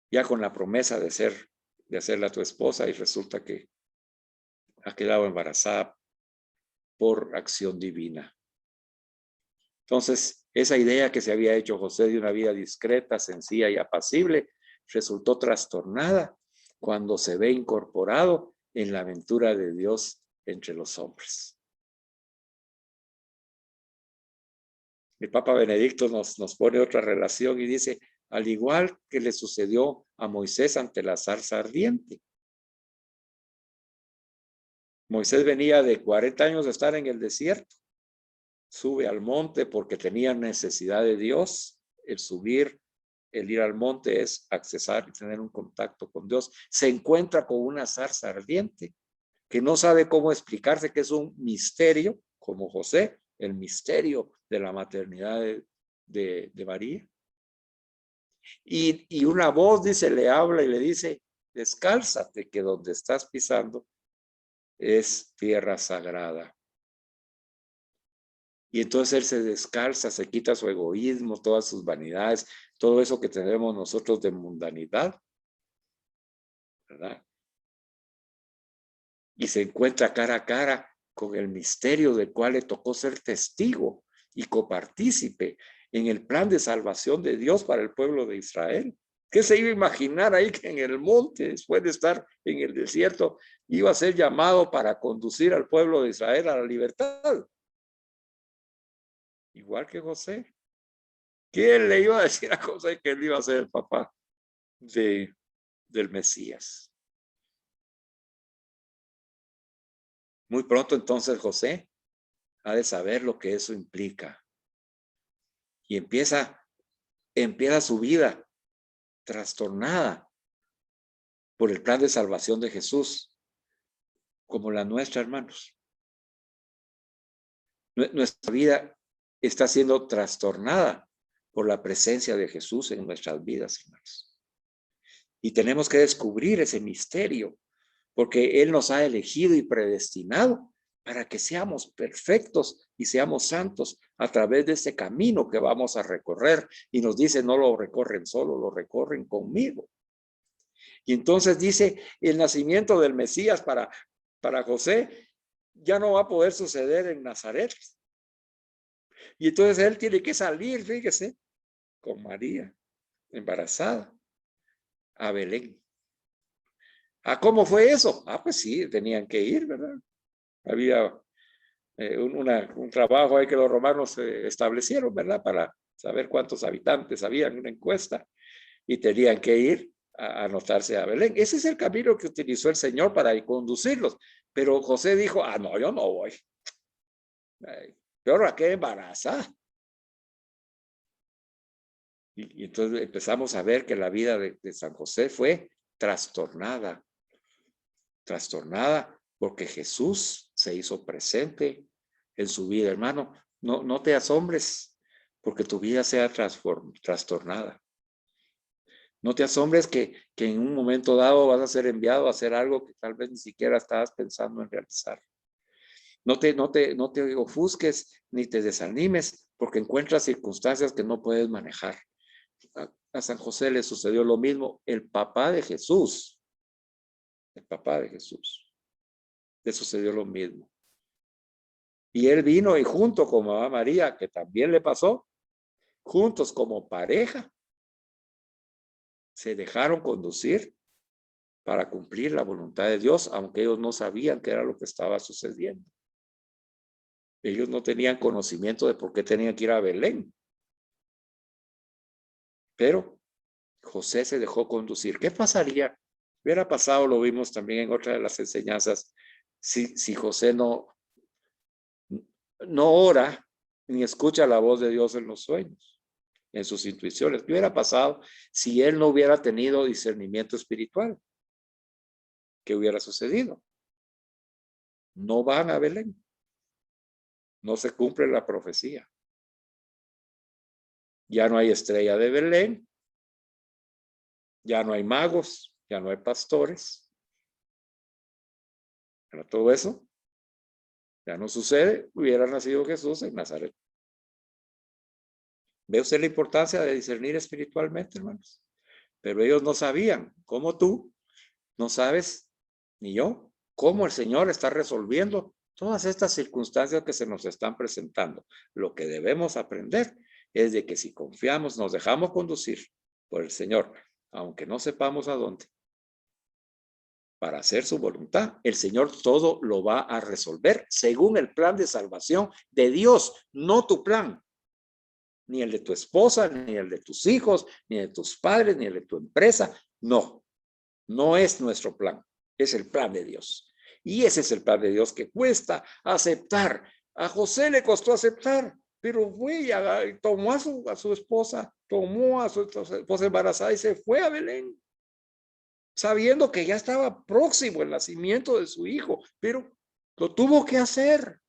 ya con la promesa de hacerla tu esposa, y resulta que ha quedado embarazada por acción divina. Entonces, esa idea que se había hecho José de una vida discreta, sencilla y apacible, resultó trastornada cuando se ve incorporado en la aventura de Dios entre los hombres. El Papa Benedicto nos pone otra relación y dice, al igual que le sucedió a Moisés ante la zarza ardiente. Moisés venía de 40 años de estar en el desierto. Sube al monte porque tenía necesidad de Dios. El subir, el ir al monte es accesar y tener un contacto con Dios. Se encuentra con una zarza ardiente que no sabe cómo explicarse, que es un misterio, como José, el misterio de la maternidad de María. Y una voz, dice, le habla y le dice, descálzate, que donde estás pisando es tierra sagrada. Y entonces él se descalza, se quita su egoísmo, todas sus vanidades, todo eso que tenemos nosotros de mundanidad, ¿verdad? Y se encuentra cara a cara con el misterio del cual le tocó ser testigo y copartícipe en el plan de salvación de Dios para el pueblo de Israel. ¿Qué se iba a imaginar ahí que en el monte, después de estar en el desierto, iba a ser llamado para conducir al pueblo de Israel a la libertad? Igual que José. ¿Quién le iba a decir a José que él iba a ser el papá del Mesías? Muy pronto entonces José ha de saber lo que eso implica. Y empieza su vida trastornada por el plan de salvación de Jesús, como la nuestra, hermanos. Nuestra vida está siendo trastornada por la presencia de Jesús en nuestras vidas, hermanos. Y tenemos que descubrir ese misterio, porque Él nos ha elegido y predestinado para que seamos perfectos y seamos santos a través de este camino que vamos a recorrer. Y nos dice, no lo recorren solo, lo recorren conmigo. Y entonces dice, el nacimiento del Mesías para José ya no va a poder suceder en Nazaret. Y entonces él tiene que salir, fíjese, con María, embarazada, a Belén. ¿Cómo fue eso? Pues sí, tenían que ir, ¿verdad? Había un trabajo ahí que los romanos establecieron, ¿verdad? Para saber cuántos habitantes había en una encuesta, y tenían que ir a anotarse a Belén. Ese es el camino que utilizó el Señor para conducirlos. Pero José dijo, no, yo no voy. Yo ahora quedé embarazada. Y entonces empezamos a ver que la vida de San José fue trastornada porque Jesús se hizo presente en su vida. Hermano, no te asombres porque tu vida sea trastornada. No te asombres que en un momento dado vas a ser enviado a hacer algo que tal vez ni siquiera estabas pensando en realizar. No te ofusques ni te desanimes porque encuentras circunstancias que no puedes manejar. A San José le sucedió lo mismo. El papá de Jesús, le sucedió lo mismo. Y él vino y junto con mamá María, que también le pasó, juntos como pareja, se dejaron conducir para cumplir la voluntad de Dios, aunque ellos no sabían qué era lo que estaba sucediendo. Ellos no tenían conocimiento de por qué tenían que ir a Belén. Pero José se dejó conducir. ¿Qué pasaría? Hubiera pasado, lo vimos también en otra de las enseñanzas, si José no ora ni escucha la voz de Dios en los sueños, en sus intuiciones. ¿Qué hubiera pasado si él no hubiera tenido discernimiento espiritual? ¿Qué hubiera sucedido? No van a Belén. No se cumple la profecía. Ya no hay estrella de Belén. Ya no hay magos. Ya no hay pastores. Pero todo eso ya no sucede. Hubiera nacido Jesús en Nazaret. ¿Ve usted la importancia de discernir espiritualmente, hermanos? Pero ellos no sabían, como tú, no sabes, ni yo, cómo el Señor está resolviendo todas estas circunstancias que se nos están presentando. Lo que debemos aprender es de que si confiamos, nos dejamos conducir por el Señor, aunque no sepamos a dónde, para hacer su voluntad, el Señor todo lo va a resolver según el plan de salvación de Dios, no tu plan. Ni el de tu esposa, ni el de tus hijos, ni de tus padres, ni el de tu empresa. No, no es nuestro plan, es el plan de Dios. Y ese es el plan de Dios que cuesta aceptar. A José le costó aceptar, pero fue y tomó a su esposa, tomó a su esposa embarazada y se fue a Belén, sabiendo que ya estaba próximo el nacimiento de su hijo, pero lo tuvo que hacer,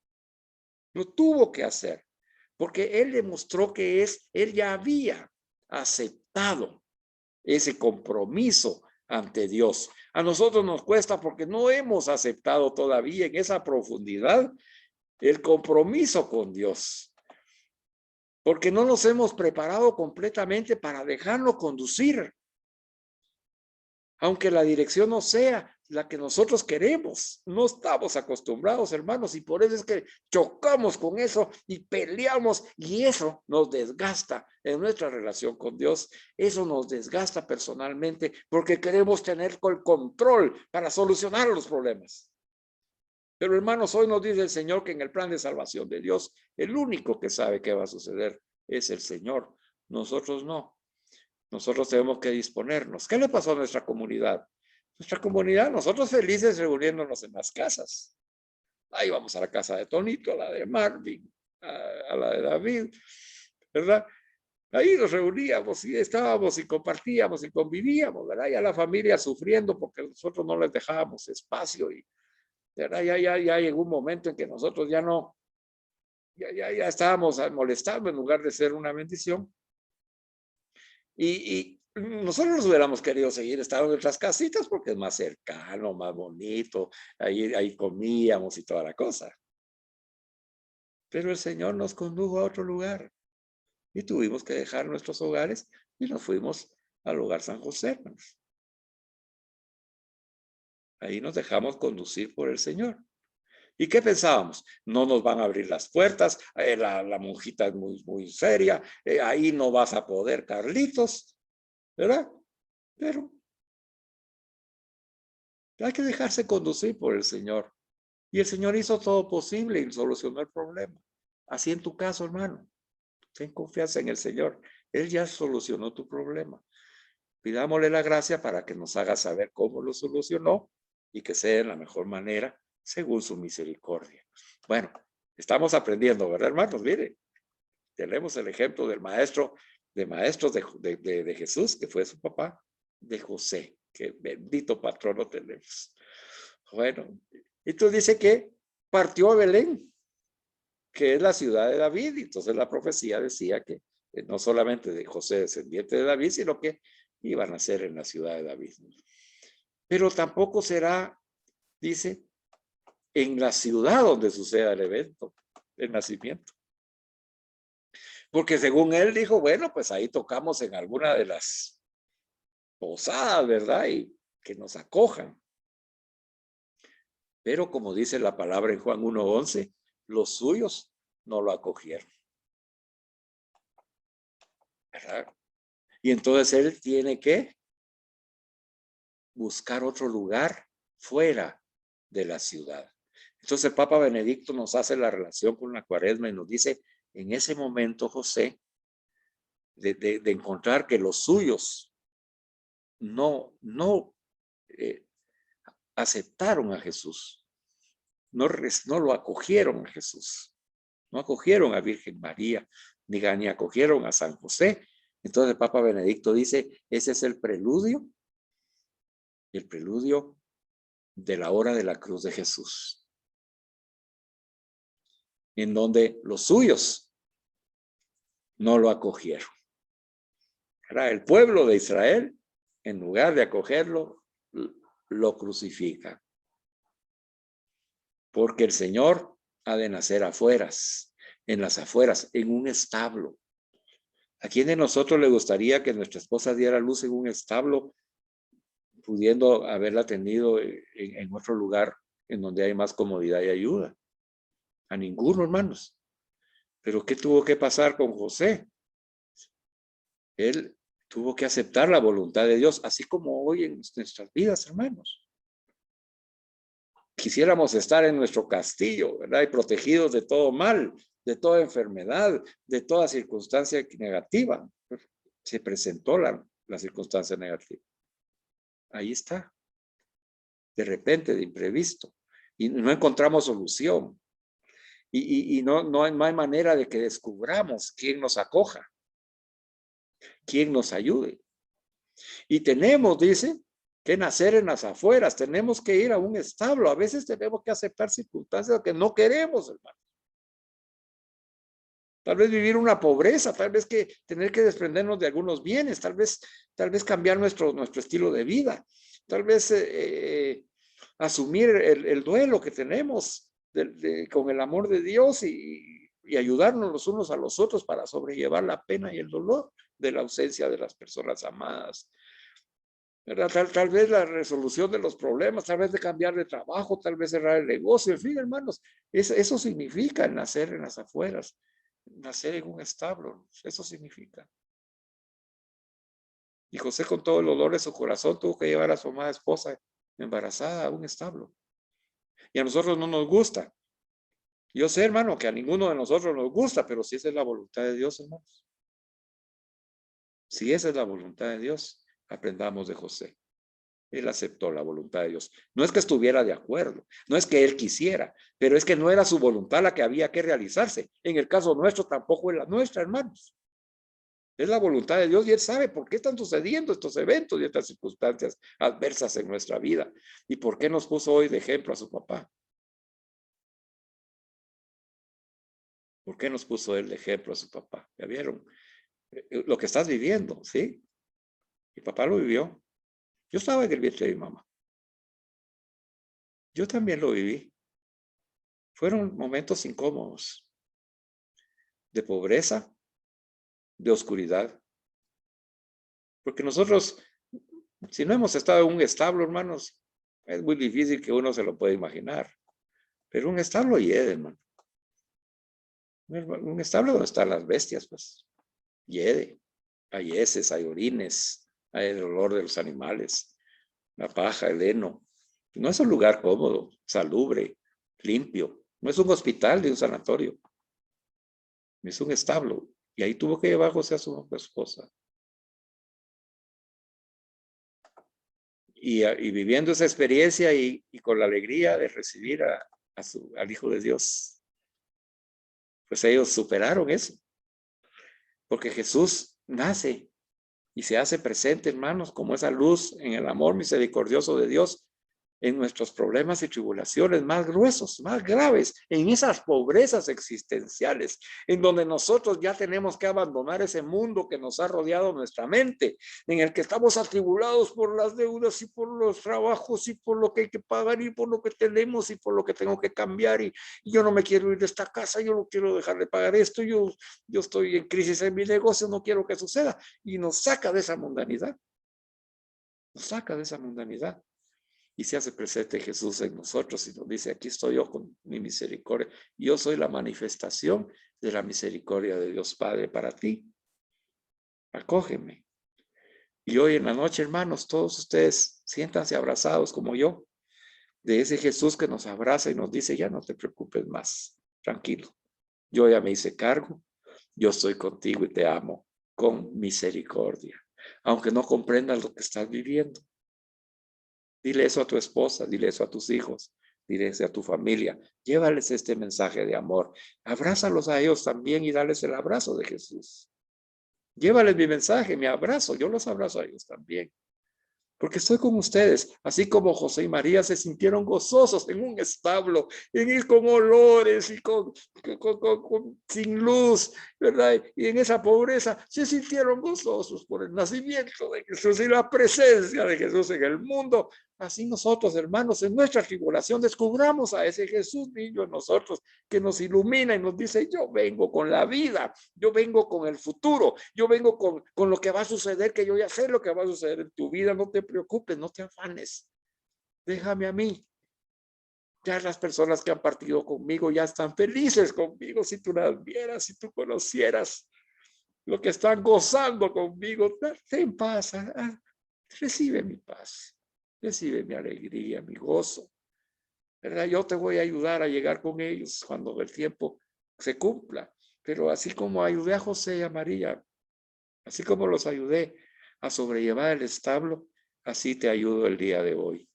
porque él demostró que él ya había aceptado ese compromiso ante Dios. A nosotros nos cuesta porque no hemos aceptado todavía en esa profundidad el compromiso con Dios, porque no nos hemos preparado completamente para dejarlo conducir, aunque la dirección no sea la que nosotros queremos. No estamos acostumbrados, hermanos, y por eso es que chocamos con eso y peleamos, y eso nos desgasta en nuestra relación con Dios. Eso nos desgasta personalmente porque queremos tener el control para solucionar los problemas. Pero, hermanos, hoy nos dice el Señor que en el plan de salvación de Dios, el único que sabe qué va a suceder es el Señor. Nosotros no. Nosotros tenemos que disponernos. ¿Qué le pasó a nuestra comunidad? Nuestra comunidad, nosotros felices reuniéndonos en las casas. Ahí vamos a la casa de Tonito, a la de Marvin, a la de David, ¿verdad? Ahí nos reuníamos y estábamos y compartíamos y convivíamos, ¿verdad? Ya la familia sufriendo porque nosotros no les dejábamos espacio y, ¿verdad? Ya llegó un momento en que nosotros ya no, ya estábamos molestando en lugar de ser una bendición. Y nosotros hubiéramos querido seguir estando en nuestras casitas porque es más cercano, más bonito, ahí comíamos y toda la cosa. Pero el Señor nos condujo a otro lugar y tuvimos que dejar nuestros hogares y nos fuimos al hogar San José, hermanos. Ahí nos dejamos conducir por el Señor. ¿Y qué pensábamos? No nos van a abrir las puertas, la monjita es muy seria, ahí no vas a poder, Carlitos, ¿verdad? Pero hay que dejarse conducir por el Señor. Y el Señor hizo todo posible y solucionó el problema. Así en tu caso, hermano, ten confianza en el Señor. Él ya solucionó tu problema. Pidámosle la gracia para que nos haga saber cómo lo solucionó y que sea de la mejor manera según su misericordia. Bueno, estamos aprendiendo, ¿verdad, hermanos? Mire, tenemos el ejemplo del maestro, de maestros de Jesús, que fue su papá, de José, que bendito patrono tenemos. Bueno, entonces dice que partió a Belén, que es la ciudad de David. Entonces la profecía decía que no solamente de José, descendiente de David, sino que iba a nacer en la ciudad de David. Pero tampoco será, dice, en la ciudad donde suceda el evento, el nacimiento. Porque según él dijo, bueno, pues ahí tocamos en alguna de las posadas, ¿verdad? Y que nos acojan. Pero como dice la palabra en Juan 1:11, los suyos no lo acogieron, ¿verdad? Y entonces él tiene que buscar otro lugar fuera de la ciudad. Entonces el Papa Benedicto nos hace la relación con la Cuaresma y nos dice, en ese momento, José, de encontrar que los suyos no aceptaron a Jesús, no lo acogieron a Jesús, no acogieron a Virgen María, ni acogieron a San José. Entonces el Papa Benedicto dice, ese es el preludio de la hora de la cruz de Jesús, en donde los suyos no lo acogieron. Era el pueblo de Israel, en lugar de acogerlo, lo crucifica. Porque el Señor ha de nacer afueras, en las afueras, en un establo. ¿A quién de nosotros le gustaría que nuestra esposa diera luz en un establo, pudiendo haberla tenido en otro lugar en donde hay más comodidad y ayuda? A ninguno, hermanos. Pero ¿qué tuvo que pasar con José? Él tuvo que aceptar la voluntad de Dios, así como hoy en nuestras vidas, hermanos. Quisiéramos estar en nuestro castillo, ¿verdad? Y protegidos de todo mal, de toda enfermedad, de toda circunstancia negativa. Se presentó la circunstancia negativa. Ahí está. De repente, de imprevisto. Y no encontramos solución. Y no hay manera de que descubramos quién nos acoja, quién nos ayude. Y tenemos, dice, que nacer en las afueras, tenemos que ir a un establo. A veces tenemos que aceptar circunstancias que no queremos, hermano. Tal vez vivir una pobreza, tal vez que tener que desprendernos de algunos bienes, tal vez cambiar nuestro estilo de vida, tal vez asumir el duelo que tenemos con el amor de Dios y ayudarnos los unos a los otros para sobrellevar la pena y el dolor de la ausencia de las personas amadas. Tal vez la resolución de los problemas, tal vez de cambiar de trabajo, tal vez cerrar el negocio, en fin, hermanos, eso significa nacer en las afueras, nacer en un establo, eso significa. Y José, con todo el dolor de su corazón, tuvo que llevar a su amada esposa embarazada a un establo. Y a nosotros no nos gusta. Yo sé, hermano, que a ninguno de nosotros nos gusta, pero si esa es la voluntad de Dios, hermanos. Si esa es la voluntad de Dios, aprendamos de José. Él aceptó la voluntad de Dios. No es que estuviera de acuerdo, no es que él quisiera, pero es que no era su voluntad la que había que realizarse. En el caso nuestro tampoco es la nuestra, hermanos. Es la voluntad de Dios y Él sabe por qué están sucediendo estos eventos y estas circunstancias adversas en nuestra vida. ¿Y por qué nos puso hoy de ejemplo a su papá? ¿Por qué nos puso Él de ejemplo a su papá? ¿Ya vieron? Lo que estás viviendo, ¿sí? Mi papá lo vivió. Yo estaba en el vientre de mi mamá. Yo también lo viví. Fueron momentos incómodos, de pobreza, de oscuridad. Porque nosotros, si no hemos estado en un establo, hermanos, es muy difícil que uno se lo pueda imaginar. Pero un establo hiede, hermano. Un establo donde están las bestias, pues, hiede. Hay heces, hay orines, hay el olor de los animales, la paja, el heno. No es un lugar cómodo, salubre, limpio. No es un hospital de un sanatorio. Es un establo. Y ahí tuvo que llevar José a su esposa. y viviendo esa experiencia y con la alegría de recibir al Hijo de Dios. Pues ellos superaron eso, porque Jesús nace y se hace presente, hermanos, como esa luz en el amor misericordioso de Dios en nuestros problemas y tribulaciones más gruesos, más graves, en esas pobrezas existenciales, en donde nosotros ya tenemos que abandonar ese mundo que nos ha rodeado nuestra mente, en el que estamos atribulados por las deudas y por los trabajos y por lo que hay que pagar y por lo que tenemos y por lo que tengo que cambiar y yo no me quiero ir de esta casa, yo no quiero dejar de pagar esto, yo estoy en crisis en mi negocio, no quiero que suceda, y nos saca de esa mundanidad, nos saca de esa mundanidad. Y se hace presente Jesús en nosotros y nos dice, aquí estoy yo con mi misericordia. Yo soy la manifestación de la misericordia de Dios Padre para ti. Acógeme. Y hoy en la noche, hermanos, todos ustedes siéntanse abrazados como yo, de ese Jesús que nos abraza y nos dice, ya no te preocupes más, tranquilo. Yo ya me hice cargo, yo estoy contigo y te amo con misericordia. Aunque no comprendas lo que estás viviendo. Dile eso a tu esposa, dile eso a tus hijos, dile eso a tu familia. Llévales este mensaje de amor. Abrázalos a ellos también y dales el abrazo de Jesús. Llévales mi mensaje, mi abrazo. Yo los abrazo a ellos también. Porque estoy con ustedes, así como José y María se sintieron gozosos en un establo, en ir con olores y sin luz, ¿verdad? Y en esa pobreza se sintieron gozosos por el nacimiento de Jesús y la presencia de Jesús en el mundo. Así nosotros, hermanos, en nuestra tribulación descubramos a ese Jesús niño en nosotros que nos ilumina y nos dice, yo vengo con la vida, yo vengo con el futuro, yo vengo con lo que va a suceder, que yo ya sé lo que va a suceder en tu vida, no te preocupes, no te afanes, déjame a mí. Ya las personas que han partido conmigo ya están felices conmigo, si tú las vieras, si tú conocieras lo que están gozando conmigo, ten paz, recibe mi paz. Recibe mi alegría, mi gozo, ¿verdad? Yo te voy a ayudar a llegar con ellos cuando el tiempo se cumpla. Pero así como ayudé a José y a María, así como los ayudé a sobrellevar el establo, así te ayudo el día de hoy.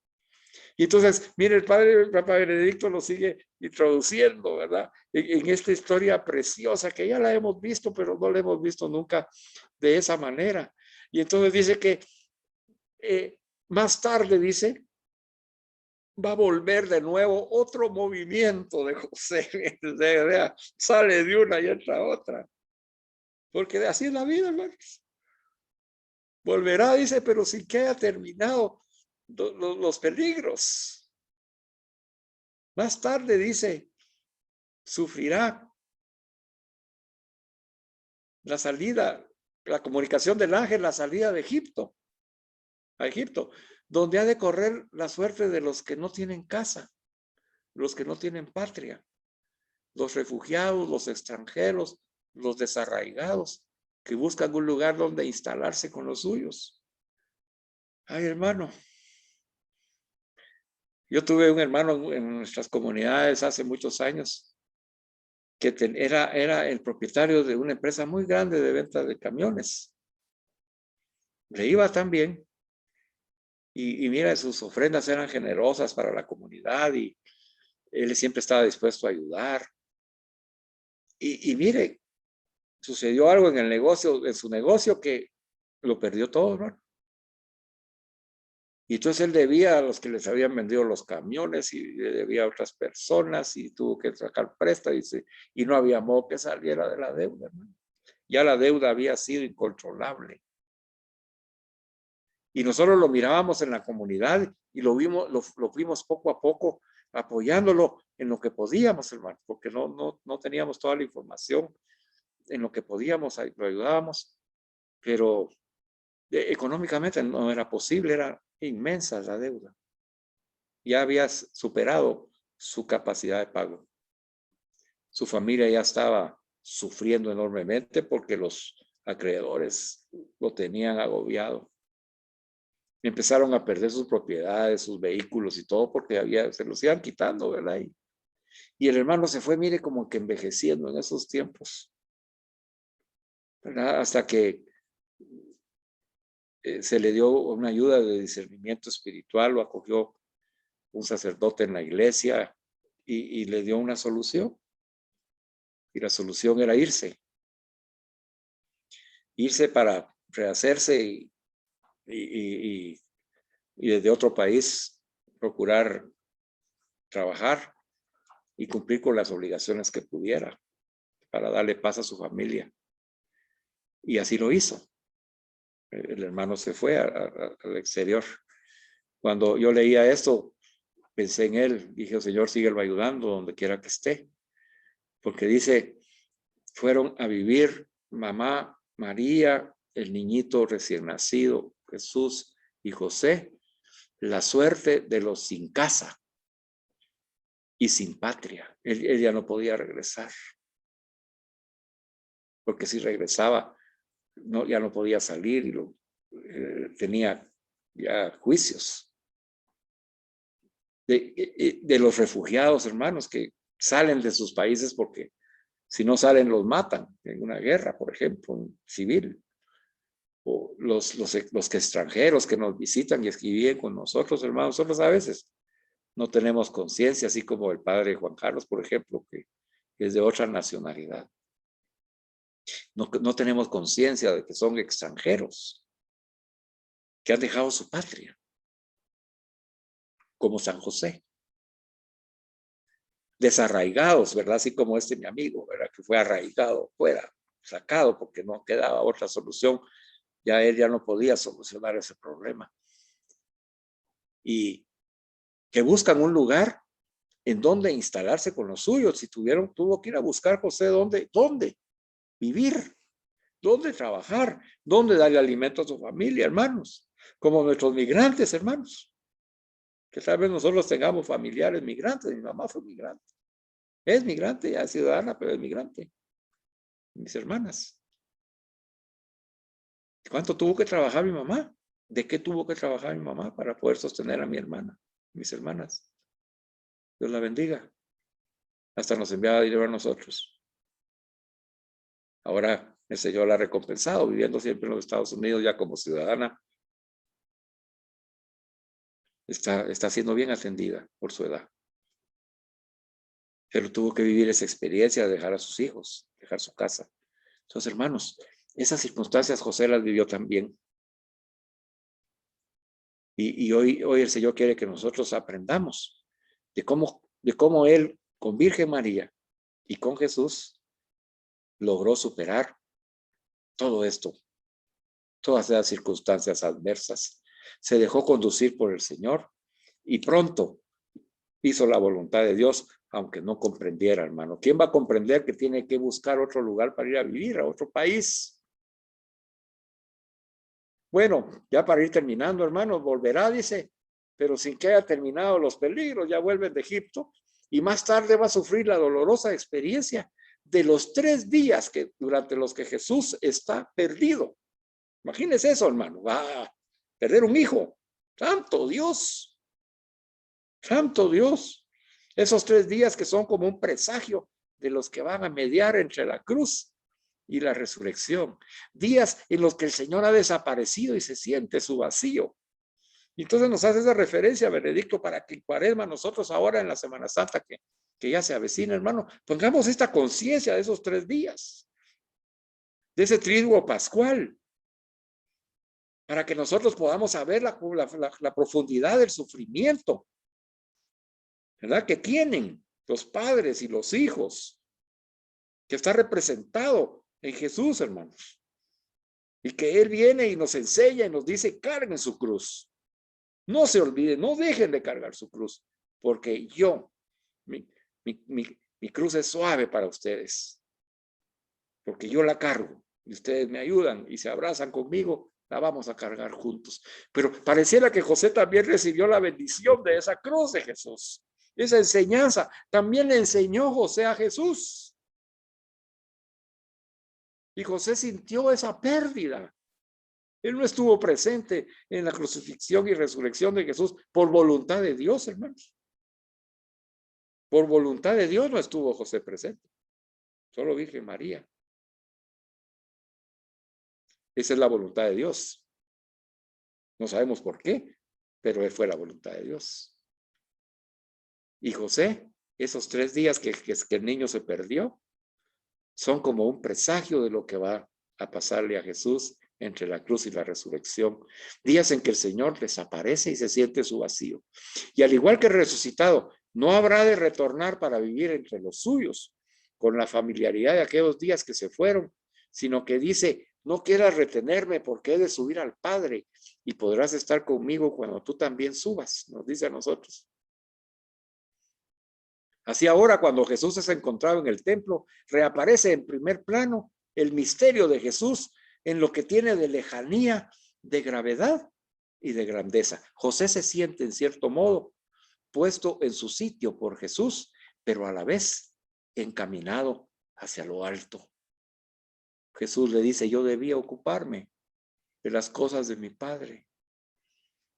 Y entonces, mire, el Papa Benedicto lo sigue introduciendo, ¿verdad? En esta historia preciosa que ya la hemos visto, pero no la hemos visto nunca de esa manera. Y entonces dice que más tarde, dice, va a volver de nuevo otro movimiento de José. Sale de una y entra otra. Porque así es la vida, hermanos. Volverá, dice, pero sin que haya terminado los peligros. Más tarde, dice, sufrirá la salida, la comunicación del ángel, la salida de Egipto, a Egipto, donde ha de correr la suerte de los que no tienen casa, los que no tienen patria, los refugiados, los extranjeros, los desarraigados, que buscan un lugar donde instalarse con los suyos. Ay, hermano, yo tuve un hermano en nuestras comunidades hace muchos años que era el propietario de una empresa muy grande de venta de camiones. Le iba tan bien y mira, sus ofrendas eran generosas para la comunidad y él siempre estaba dispuesto a ayudar. Y mire, sucedió algo en el negocio, en su negocio, que lo perdió todo, ¿no? Y entonces él debía a los que les habían vendido los camiones y le debía a otras personas y tuvo que sacar préstamos y no había modo que saliera de la deuda, ¿no? Ya la deuda había sido incontrolable. Y nosotros lo mirábamos en la comunidad y lo fuimos poco a poco apoyándolo en lo que podíamos, hermano, porque no teníamos toda la información. En lo que podíamos, lo ayudábamos, pero económicamente no era posible, era inmensa la deuda. Ya había superado su capacidad de pago. Su familia ya estaba sufriendo enormemente porque los acreedores lo tenían agobiado. Empezaron a perder sus propiedades, sus vehículos y todo porque se los iban quitando, ¿verdad? Y el hermano se fue, mire, como que envejeciendo en esos tiempos, ¿verdad? Hasta que se le dio una ayuda de discernimiento espiritual, lo acogió un sacerdote en la iglesia y le dio una solución. Y la solución era irse para rehacerse y desde otro país procurar trabajar y cumplir con las obligaciones que pudiera para darle paz a su familia. Y así lo hizo. El hermano se fue al exterior. Cuando yo leía esto, pensé en él. Dije, Señor, síguelo ayudando donde quiera que esté. Porque dice, fueron a vivir mamá, María, el niñito recién nacido, Jesús y José, la suerte de los sin casa y sin patria. Él ya no podía regresar. Porque si regresaba, ya no podía salir y tenía ya juicios. De los refugiados, hermanos, que salen de sus países porque si no salen los matan en una guerra, por ejemplo, civil. O los que extranjeros que nos visitan y viven con nosotros, hermanos, nosotros a veces no tenemos conciencia, así como el padre Juan Carlos, por ejemplo, que es de otra nacionalidad. No tenemos conciencia de que son extranjeros, que han dejado su patria, como San José. Desarraigados, ¿verdad? Así como mi amigo, ¿verdad? Que fue arraigado fuera, sacado porque no quedaba otra solución. Ya él ya no podía solucionar ese problema. Y que buscan un lugar en donde instalarse con los suyos. Si tuvo que ir a buscar José dónde vivir, dónde trabajar, dónde darle alimento a su familia, hermanos, como nuestros migrantes, hermanos. Que tal vez nosotros tengamos familiares migrantes. Mi mamá fue migrante. Es migrante, ya es ciudadana, pero es migrante. Mis hermanas. ¿Cuánto tuvo que trabajar mi mamá? ¿De qué tuvo que trabajar mi mamá para poder sostener a mi hermana, mis hermanas? Dios la bendiga. Hasta nos enviaba dinero a nosotros. Ahora el Señor la ha recompensado, viviendo siempre en los Estados Unidos ya como ciudadana. Está siendo bien atendida por su edad. Pero tuvo que vivir esa experiencia de dejar a sus hijos, dejar su casa. Entonces, hermanos, esas circunstancias José las vivió también. Y hoy el Señor quiere que nosotros aprendamos de cómo Él, con Virgen María y con Jesús, logró superar todo esto, todas esas circunstancias adversas. Se dejó conducir por el Señor y pronto hizo la voluntad de Dios, aunque no comprendiera, hermano. ¿Quién va a comprender que tiene que buscar otro lugar para ir a vivir, a otro país? Bueno, ya para ir terminando, hermanos, volverá, dice, pero sin que haya terminado los peligros, ya vuelven de Egipto y más tarde va a sufrir la dolorosa experiencia de los 3 días durante los que Jesús está perdido. Imagínense eso, hermano, va a perder un hijo. Santo Dios, santo Dios. Esos 3 días que son como un presagio de los que van a mediar entre la cruz y la resurrección. Días en los que el Señor ha desaparecido y se siente su vacío. Y entonces nos hace esa referencia, Benedicto, para que en Cuaresma nosotros ahora en la Semana Santa que ya se avecina, hermano, pongamos esta conciencia de esos 3 días, de ese triduo pascual, para que nosotros podamos saber la profundidad del sufrimiento, ¿verdad? Que tienen los padres y los hijos, que está representado en Jesús, hermanos. Y que Él viene y nos enseña y nos dice, carguen su cruz. No se olviden, no dejen de cargar su cruz, porque mi cruz es suave para ustedes, porque yo la cargo y ustedes me ayudan y se abrazan conmigo, la vamos a cargar juntos. Pero pareciera que José también recibió la bendición de esa cruz de Jesús. Esa enseñanza también le enseñó José a Jesús. Y José sintió esa pérdida. Él no estuvo presente en la crucifixión y resurrección de Jesús por voluntad de Dios, hermanos. Por voluntad de Dios no estuvo José presente. Solo Virgen María. Esa es la voluntad de Dios. No sabemos por qué, pero fue la voluntad de Dios. Y José, esos 3 días que el niño se perdió, son como un presagio de lo que va a pasarle a Jesús entre la cruz y la resurrección. Días en que el Señor desaparece y se siente su vacío. Y al igual que el resucitado, no habrá de retornar para vivir entre los suyos, con la familiaridad de aquellos días que se fueron, sino que dice, no quieras retenerme porque he de subir al Padre y podrás estar conmigo cuando tú también subas, nos dice a nosotros. Así ahora, cuando Jesús es encontrado en el templo, reaparece en primer plano el misterio de Jesús en lo que tiene de lejanía, de gravedad y de grandeza. José se siente, en cierto modo, puesto en su sitio por Jesús, pero a la vez encaminado hacia lo alto. Jesús le dice, yo debía ocuparme de las cosas de mi Padre.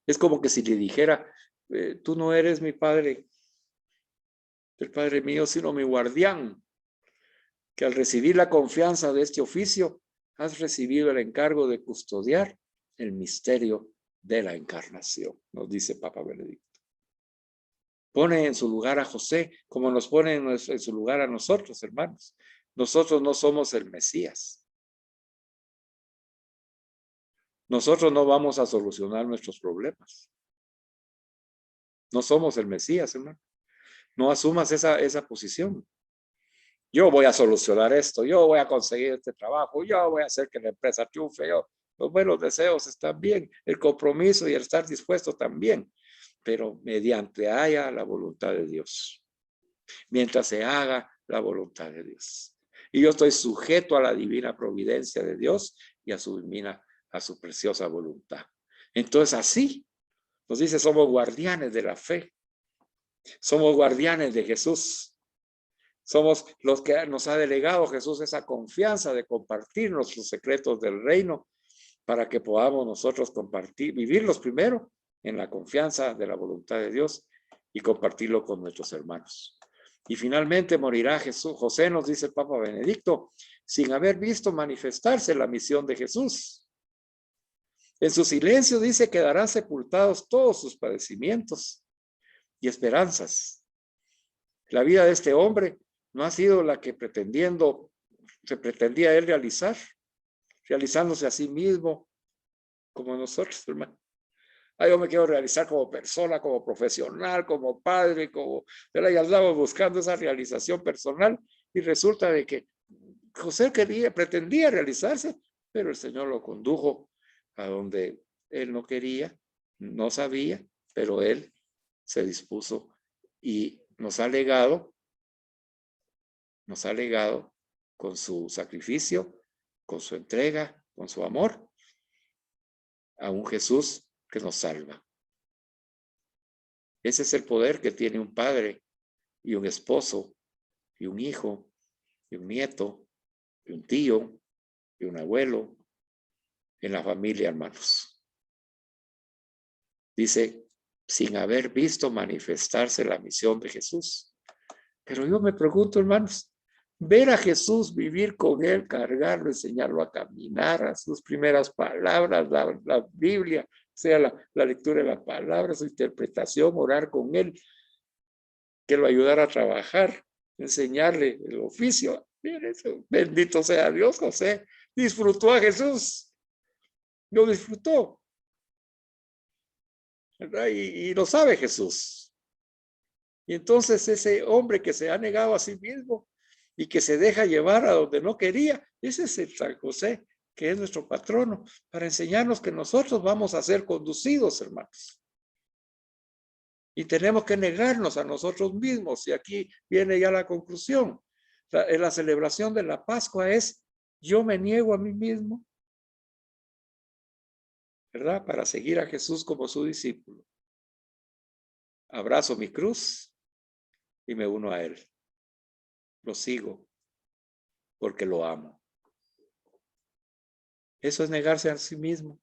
Es como que si le dijera, tú no eres mi Padre, el Padre mío, sino mi guardián, que al recibir la confianza de este oficio, has recibido el encargo de custodiar el misterio de la encarnación, nos dice Papa Benedicto. Pone en su lugar a José como nos pone en su lugar a nosotros, hermanos. Nosotros no somos el Mesías. Nosotros no vamos a solucionar nuestros problemas. No somos el Mesías, hermano. No asumas esa posición. Yo voy a solucionar esto, yo voy a conseguir este trabajo, yo voy a hacer que la empresa triunfe. Los buenos deseos están bien, el compromiso y el estar dispuesto también, pero mediante haya la voluntad de Dios. Mientras se haga la voluntad de Dios. Y yo estoy sujeto a la divina providencia de Dios y a su preciosa voluntad. Entonces así nos dice, somos guardianes de la fe. Somos guardianes de Jesús. Somos los que nos ha delegado Jesús esa confianza de compartirnos los secretos del reino para que podamos nosotros compartir, vivirlos primero en la confianza de la voluntad de Dios y compartirlo con nuestros hermanos. Y finalmente morirá Jesús. José, nos dice el Papa Benedicto, sin haber visto manifestarse la misión de Jesús. En su silencio dice, quedarán sepultados todos sus padecimientos y esperanzas. La vida de este hombre no ha sido la que se pretendía él realizar, realizándose a sí mismo como nosotros, hermano. Yo me quiero realizar como persona, como profesional, como padre, pero ya andamos buscando esa realización personal y resulta de que José pretendía realizarse, pero el Señor lo condujo a donde él no quería, no sabía, pero él se dispuso y nos ha legado con su sacrificio, con su entrega, con su amor, a un Jesús que nos salva. Ese es el poder que tiene un padre y un esposo y un hijo y un nieto y un tío y un abuelo en la familia, hermanos. Dice, sin haber visto manifestarse la misión de Jesús. Pero yo me pregunto, hermanos, ver a Jesús, vivir con él, cargarlo, enseñarlo a caminar, a sus primeras palabras, la Biblia, sea la lectura de la palabra, su interpretación, orar con él, que lo ayudara a trabajar, enseñarle el oficio. Mire eso, bendito sea Dios. José disfrutó a Jesús, lo disfrutó, ¿verdad? Y lo sabe Jesús. Y entonces ese hombre que se ha negado a sí mismo y que se deja llevar a donde no quería, ese es el San José, que es nuestro patrono, para enseñarnos que nosotros vamos a ser conducidos, hermanos. Y tenemos que negarnos a nosotros mismos. Y aquí viene ya la conclusión. La celebración de la Pascua es, yo me niego a mí mismo, ¿verdad? Para seguir a Jesús como su discípulo. Abrazo mi cruz y me uno a él. Lo sigo porque lo amo. Eso es negarse a sí mismo.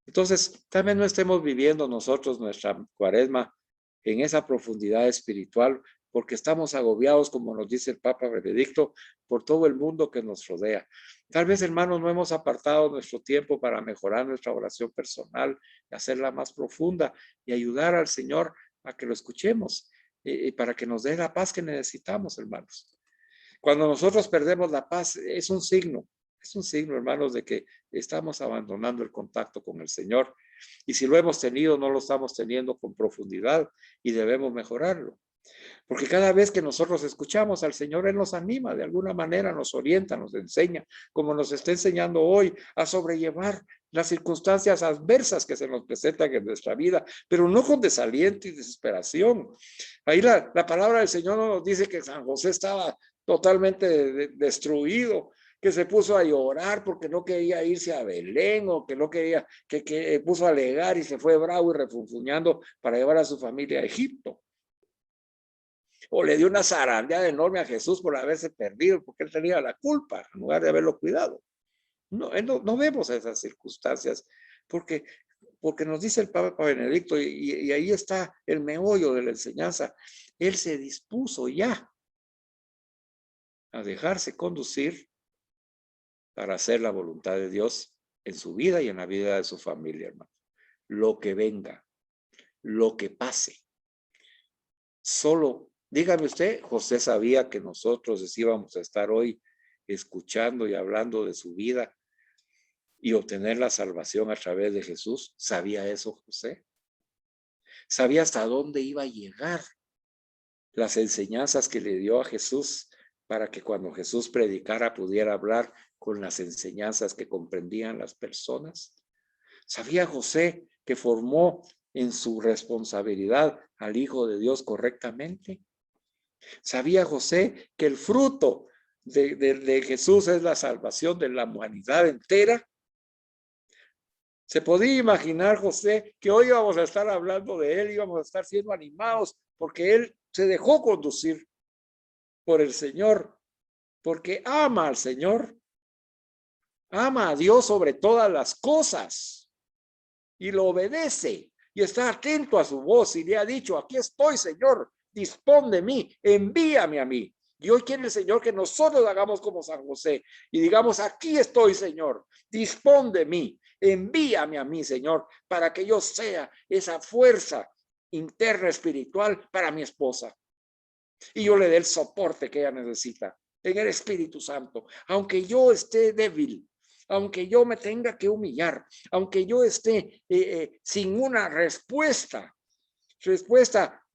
Entonces, también no estemos viviendo nosotros nuestra cuaresma en esa profundidad espiritual porque estamos agobiados, como nos dice el Papa Benedicto, por todo el mundo que nos rodea. Tal vez, hermanos, no hemos apartado nuestro tiempo para mejorar nuestra oración personal, hacerla más profunda y ayudar al Señor a que lo escuchemos y para que nos dé la paz que necesitamos, hermanos. Cuando nosotros perdemos la paz, es un signo, hermanos, de que estamos abandonando el contacto con el Señor. Y si lo hemos tenido, no lo estamos teniendo con profundidad y debemos mejorarlo. Porque cada vez que nosotros escuchamos al Señor, Él nos anima, de alguna manera nos orienta, nos enseña, como nos está enseñando hoy, a sobrellevar las circunstancias adversas que se nos presentan en nuestra vida, pero no con desaliento y desesperación. Ahí la palabra del Señor nos dice que San José estaba totalmente destruido, que se puso a llorar porque no quería irse a Belén o que no quería, que puso a alegar y se fue bravo y refunfuñando para llevar a su familia a Egipto. O le dio una zarandeada enorme a Jesús por haberse perdido, porque él tenía la culpa en lugar de haberlo cuidado. No vemos esas circunstancias, porque nos dice el Papa Benedicto, y ahí está el meollo de la enseñanza. Él se dispuso ya a dejarse conducir para hacer la voluntad de Dios en su vida y en la vida de su familia, hermano. Lo que venga, lo que pase. Solo, dígame usted, José sabía que nosotros íbamos a estar hoy escuchando y hablando de su vida y obtener la salvación a través de Jesús. ¿Sabía eso José? ¿Sabía hasta dónde iba a llegar las enseñanzas que le dio a Jesús para que cuando Jesús predicara pudiera hablar con las enseñanzas que comprendían las personas? ¿Sabía José que formó en su responsabilidad al Hijo de Dios correctamente? ¿Sabía José que el fruto de Jesús es la salvación de la humanidad entera? ¿Se podía imaginar José que hoy íbamos a estar hablando de él, íbamos a estar siendo animados porque él se dejó conducir por el Señor, porque ama al Señor, ama a Dios sobre todas las cosas y lo obedece y está atento a su voz y le ha dicho: aquí estoy, Señor, dispón de mí, envíame a mí? Y hoy quiere el Señor que nosotros hagamos como San José y digamos: aquí estoy, Señor, dispón de mí, envíame a mí, Señor, para que yo sea esa fuerza interna espiritual para mi esposa y yo le dé el soporte que ella necesita en el Espíritu Santo, aunque yo esté débil, aunque yo me tenga que humillar, aunque yo esté sin una respuesta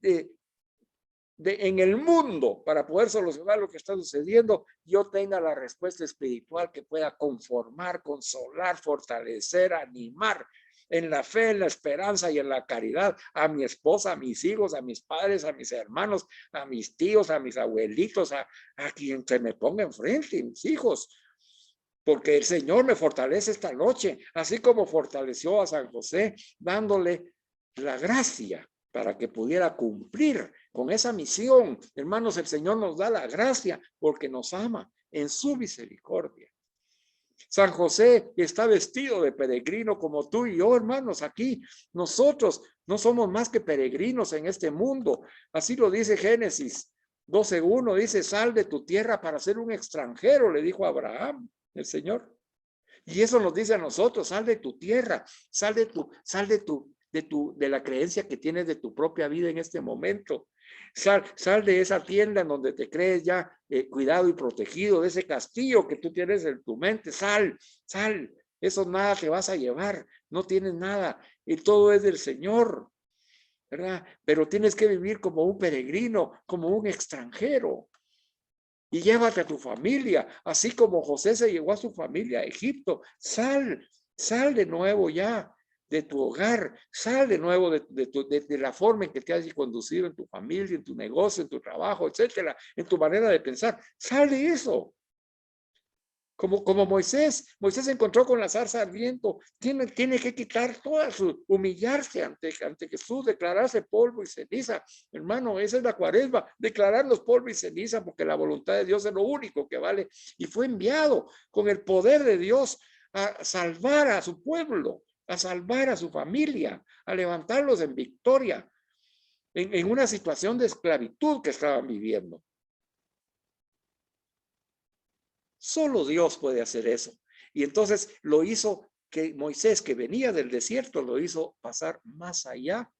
en el mundo para poder solucionar lo que está sucediendo, yo tenga la respuesta espiritual que pueda conformar, consolar, fortalecer, animar en la fe, en la esperanza y en la caridad a mi esposa, a mis hijos, a mis padres, a mis hermanos, a mis tíos, a mis abuelitos, a quien se me ponga enfrente, mis hijos. Porque el Señor me fortalece esta noche, así como fortaleció a San José, dándole la gracia para que pudiera cumplir con esa misión. Hermanos, el Señor nos da la gracia porque nos ama en su misericordia. San José está vestido de peregrino como tú y yo, hermanos. Aquí nosotros no somos más que peregrinos en este mundo. Así lo dice Génesis 12:1. Dice: sal de tu tierra para ser un extranjero, le dijo a Abraham el Señor. Y eso nos dice a nosotros: sal de tu tierra, sal de la creencia que tienes de tu propia vida en este momento. Sal de esa tienda en donde te crees ya cuidado y protegido, de ese castillo que tú tienes en tu mente. Sal. Eso nada te vas a llevar, no tienes nada y todo es del Señor, ¿verdad? Pero tienes que vivir como un peregrino, como un extranjero. Y llévate a tu familia, así como José se llevó a su familia a Egipto. Sal de nuevo ya de tu hogar, sal de nuevo de la forma en que te has conducido en tu familia, en tu negocio, en tu trabajo, etcétera, en tu manera de pensar. Sal de eso. Como Moisés se encontró con la zarza ardiendo, tiene que quitar toda humillarse ante Jesús, declararse polvo y ceniza. Hermano, esa es la cuaresma, declararnos polvo y ceniza, porque la voluntad de Dios es lo único que vale. Y fue enviado con el poder de Dios a salvar a su pueblo, a salvar a su familia, a levantarlos en victoria. en una situación de esclavitud que estaban viviendo. Solo Dios puede hacer eso. Y entonces lo hizo que Moisés, que venía del desierto, lo hizo pasar más allá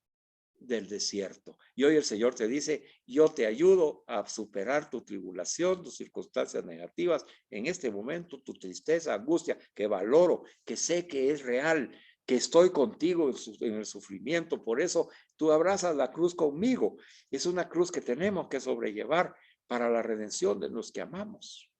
del desierto. Y hoy el Señor te dice, yo te ayudo a superar tu tribulación, tus circunstancias negativas, en este momento, tu tristeza, angustia, que valoro, que sé que es real, que estoy contigo en el sufrimiento. Por eso tú abrazas la cruz conmigo. Es una cruz que tenemos que sobrellevar para la redención de los que amamos.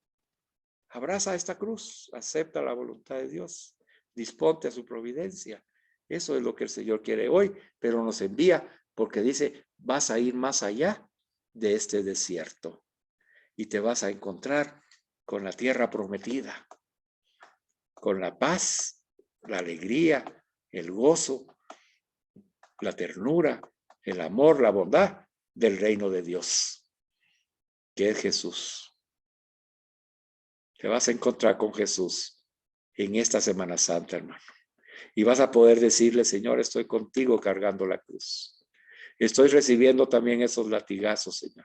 Abraza esta cruz, acepta la voluntad de Dios, disponte a su providencia. Eso es lo que el Señor quiere hoy, pero nos envía porque dice, vas a ir más allá de este desierto y te vas a encontrar con la tierra prometida, con la paz, la alegría, el gozo, la ternura, el amor, la bondad del reino de Dios, que es Jesús. Te vas a encontrar con Jesús en esta Semana Santa, hermano. Y vas a poder decirle, Señor, estoy contigo cargando la cruz. Estoy recibiendo también esos latigazos, Señor.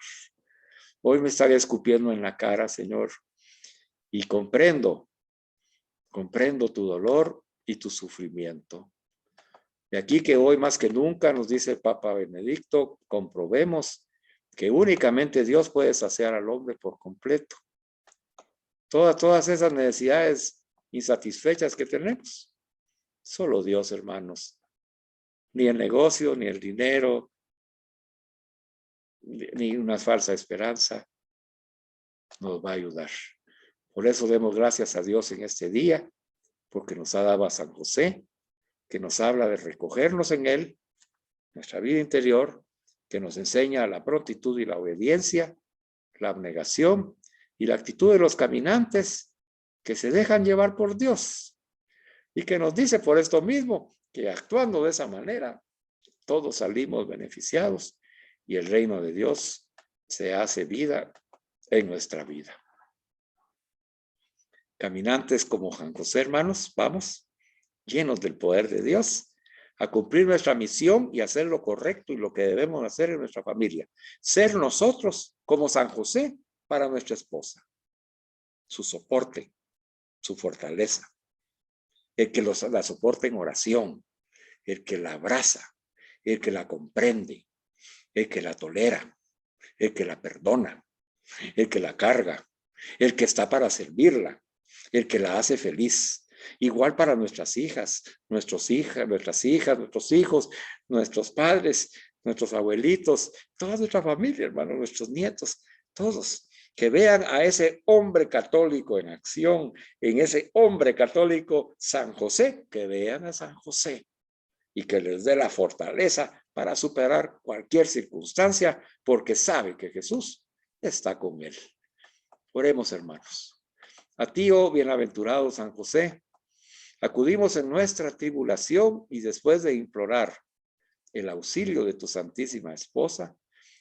Hoy me están escupiendo en la cara, Señor. Y comprendo tu dolor y tu sufrimiento. De aquí que hoy más que nunca, nos dice el Papa Benedicto, comprobemos que únicamente Dios puede saciar al hombre por completo. Todas esas necesidades insatisfechas que tenemos. Solo Dios, hermanos. Ni el negocio, ni el dinero, ni una falsa esperanza nos va a ayudar. Por eso demos gracias a Dios en este día, porque nos ha dado a San José, que nos habla de recogernos en él, nuestra vida interior, que nos enseña la prontitud y la obediencia, la abnegación y la actitud de los caminantes que se dejan llevar por Dios y que nos dice por esto mismo que actuando de esa manera todos salimos beneficiados y el reino de Dios se hace vida en nuestra vida. Caminantes como San José, hermanos, vamos llenos del poder de Dios a cumplir nuestra misión y hacer lo correcto y lo que debemos hacer en nuestra familia. Ser nosotros como San José para nuestra esposa, su soporte, su fortaleza, el que la soporta en oración, el que la abraza, el que la comprende, el que la tolera, el que la perdona, el que la carga, el que está para servirla, el que la hace feliz. Igual para nuestras hijas, nuestras hijas, nuestros hijos, nuestros padres, nuestros abuelitos, toda nuestra familia, hermano, nuestros nietos, todos. Que vean a ese hombre católico en acción, en ese hombre católico San José, que vean a San José y que les dé la fortaleza para superar cualquier circunstancia, porque sabe que Jesús está con él. Oremos, hermanos. A ti, oh bienaventurado San José, acudimos en nuestra tribulación y después de implorar el auxilio de tu Santísima Esposa,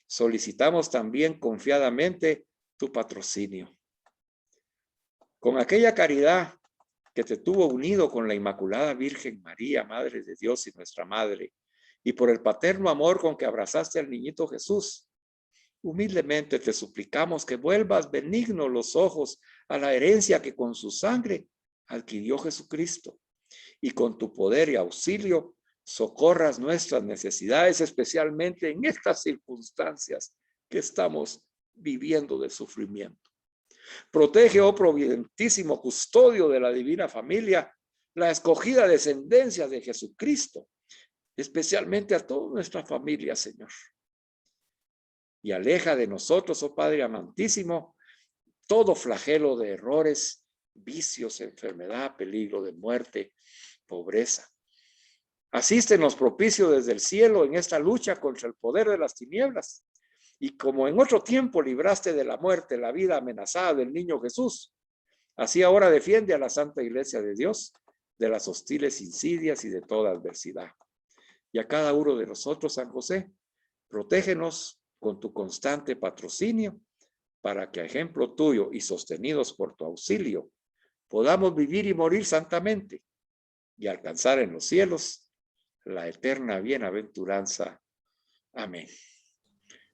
solicitamos también confiadamente tu patrocinio. Con aquella caridad que te tuvo unido con la Inmaculada Virgen María, Madre de Dios y nuestra Madre, y por el paterno amor con que abrazaste al niñito Jesús, humildemente te suplicamos que vuelvas benigno los ojos a la herencia que con su sangre adquirió Jesucristo, y con tu poder y auxilio socorras nuestras necesidades, especialmente en estas circunstancias que estamos viviendo de sufrimiento. Protege, oh providentísimo custodio de la divina familia, la escogida descendencia de Jesucristo, especialmente a toda nuestra familia, Señor. Y aleja de nosotros, oh Padre amantísimo, todo flagelo de errores, vicios, enfermedad, peligro de muerte, pobreza. Asístenos propicio desde el cielo en esta lucha contra el poder de las tinieblas. Y como en otro tiempo libraste de la muerte la vida amenazada del niño Jesús, así ahora defiende a la Santa Iglesia de Dios de las hostiles insidias y de toda adversidad. Y a cada uno de nosotros, San José, protégenos con tu constante patrocinio para que a ejemplo tuyo y sostenidos por tu auxilio, podamos vivir y morir santamente y alcanzar en los cielos la eterna bienaventuranza. Amén.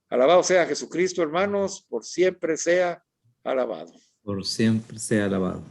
Alabado sea Jesucristo, hermanos, por siempre sea alabado.
Por siempre sea alabado.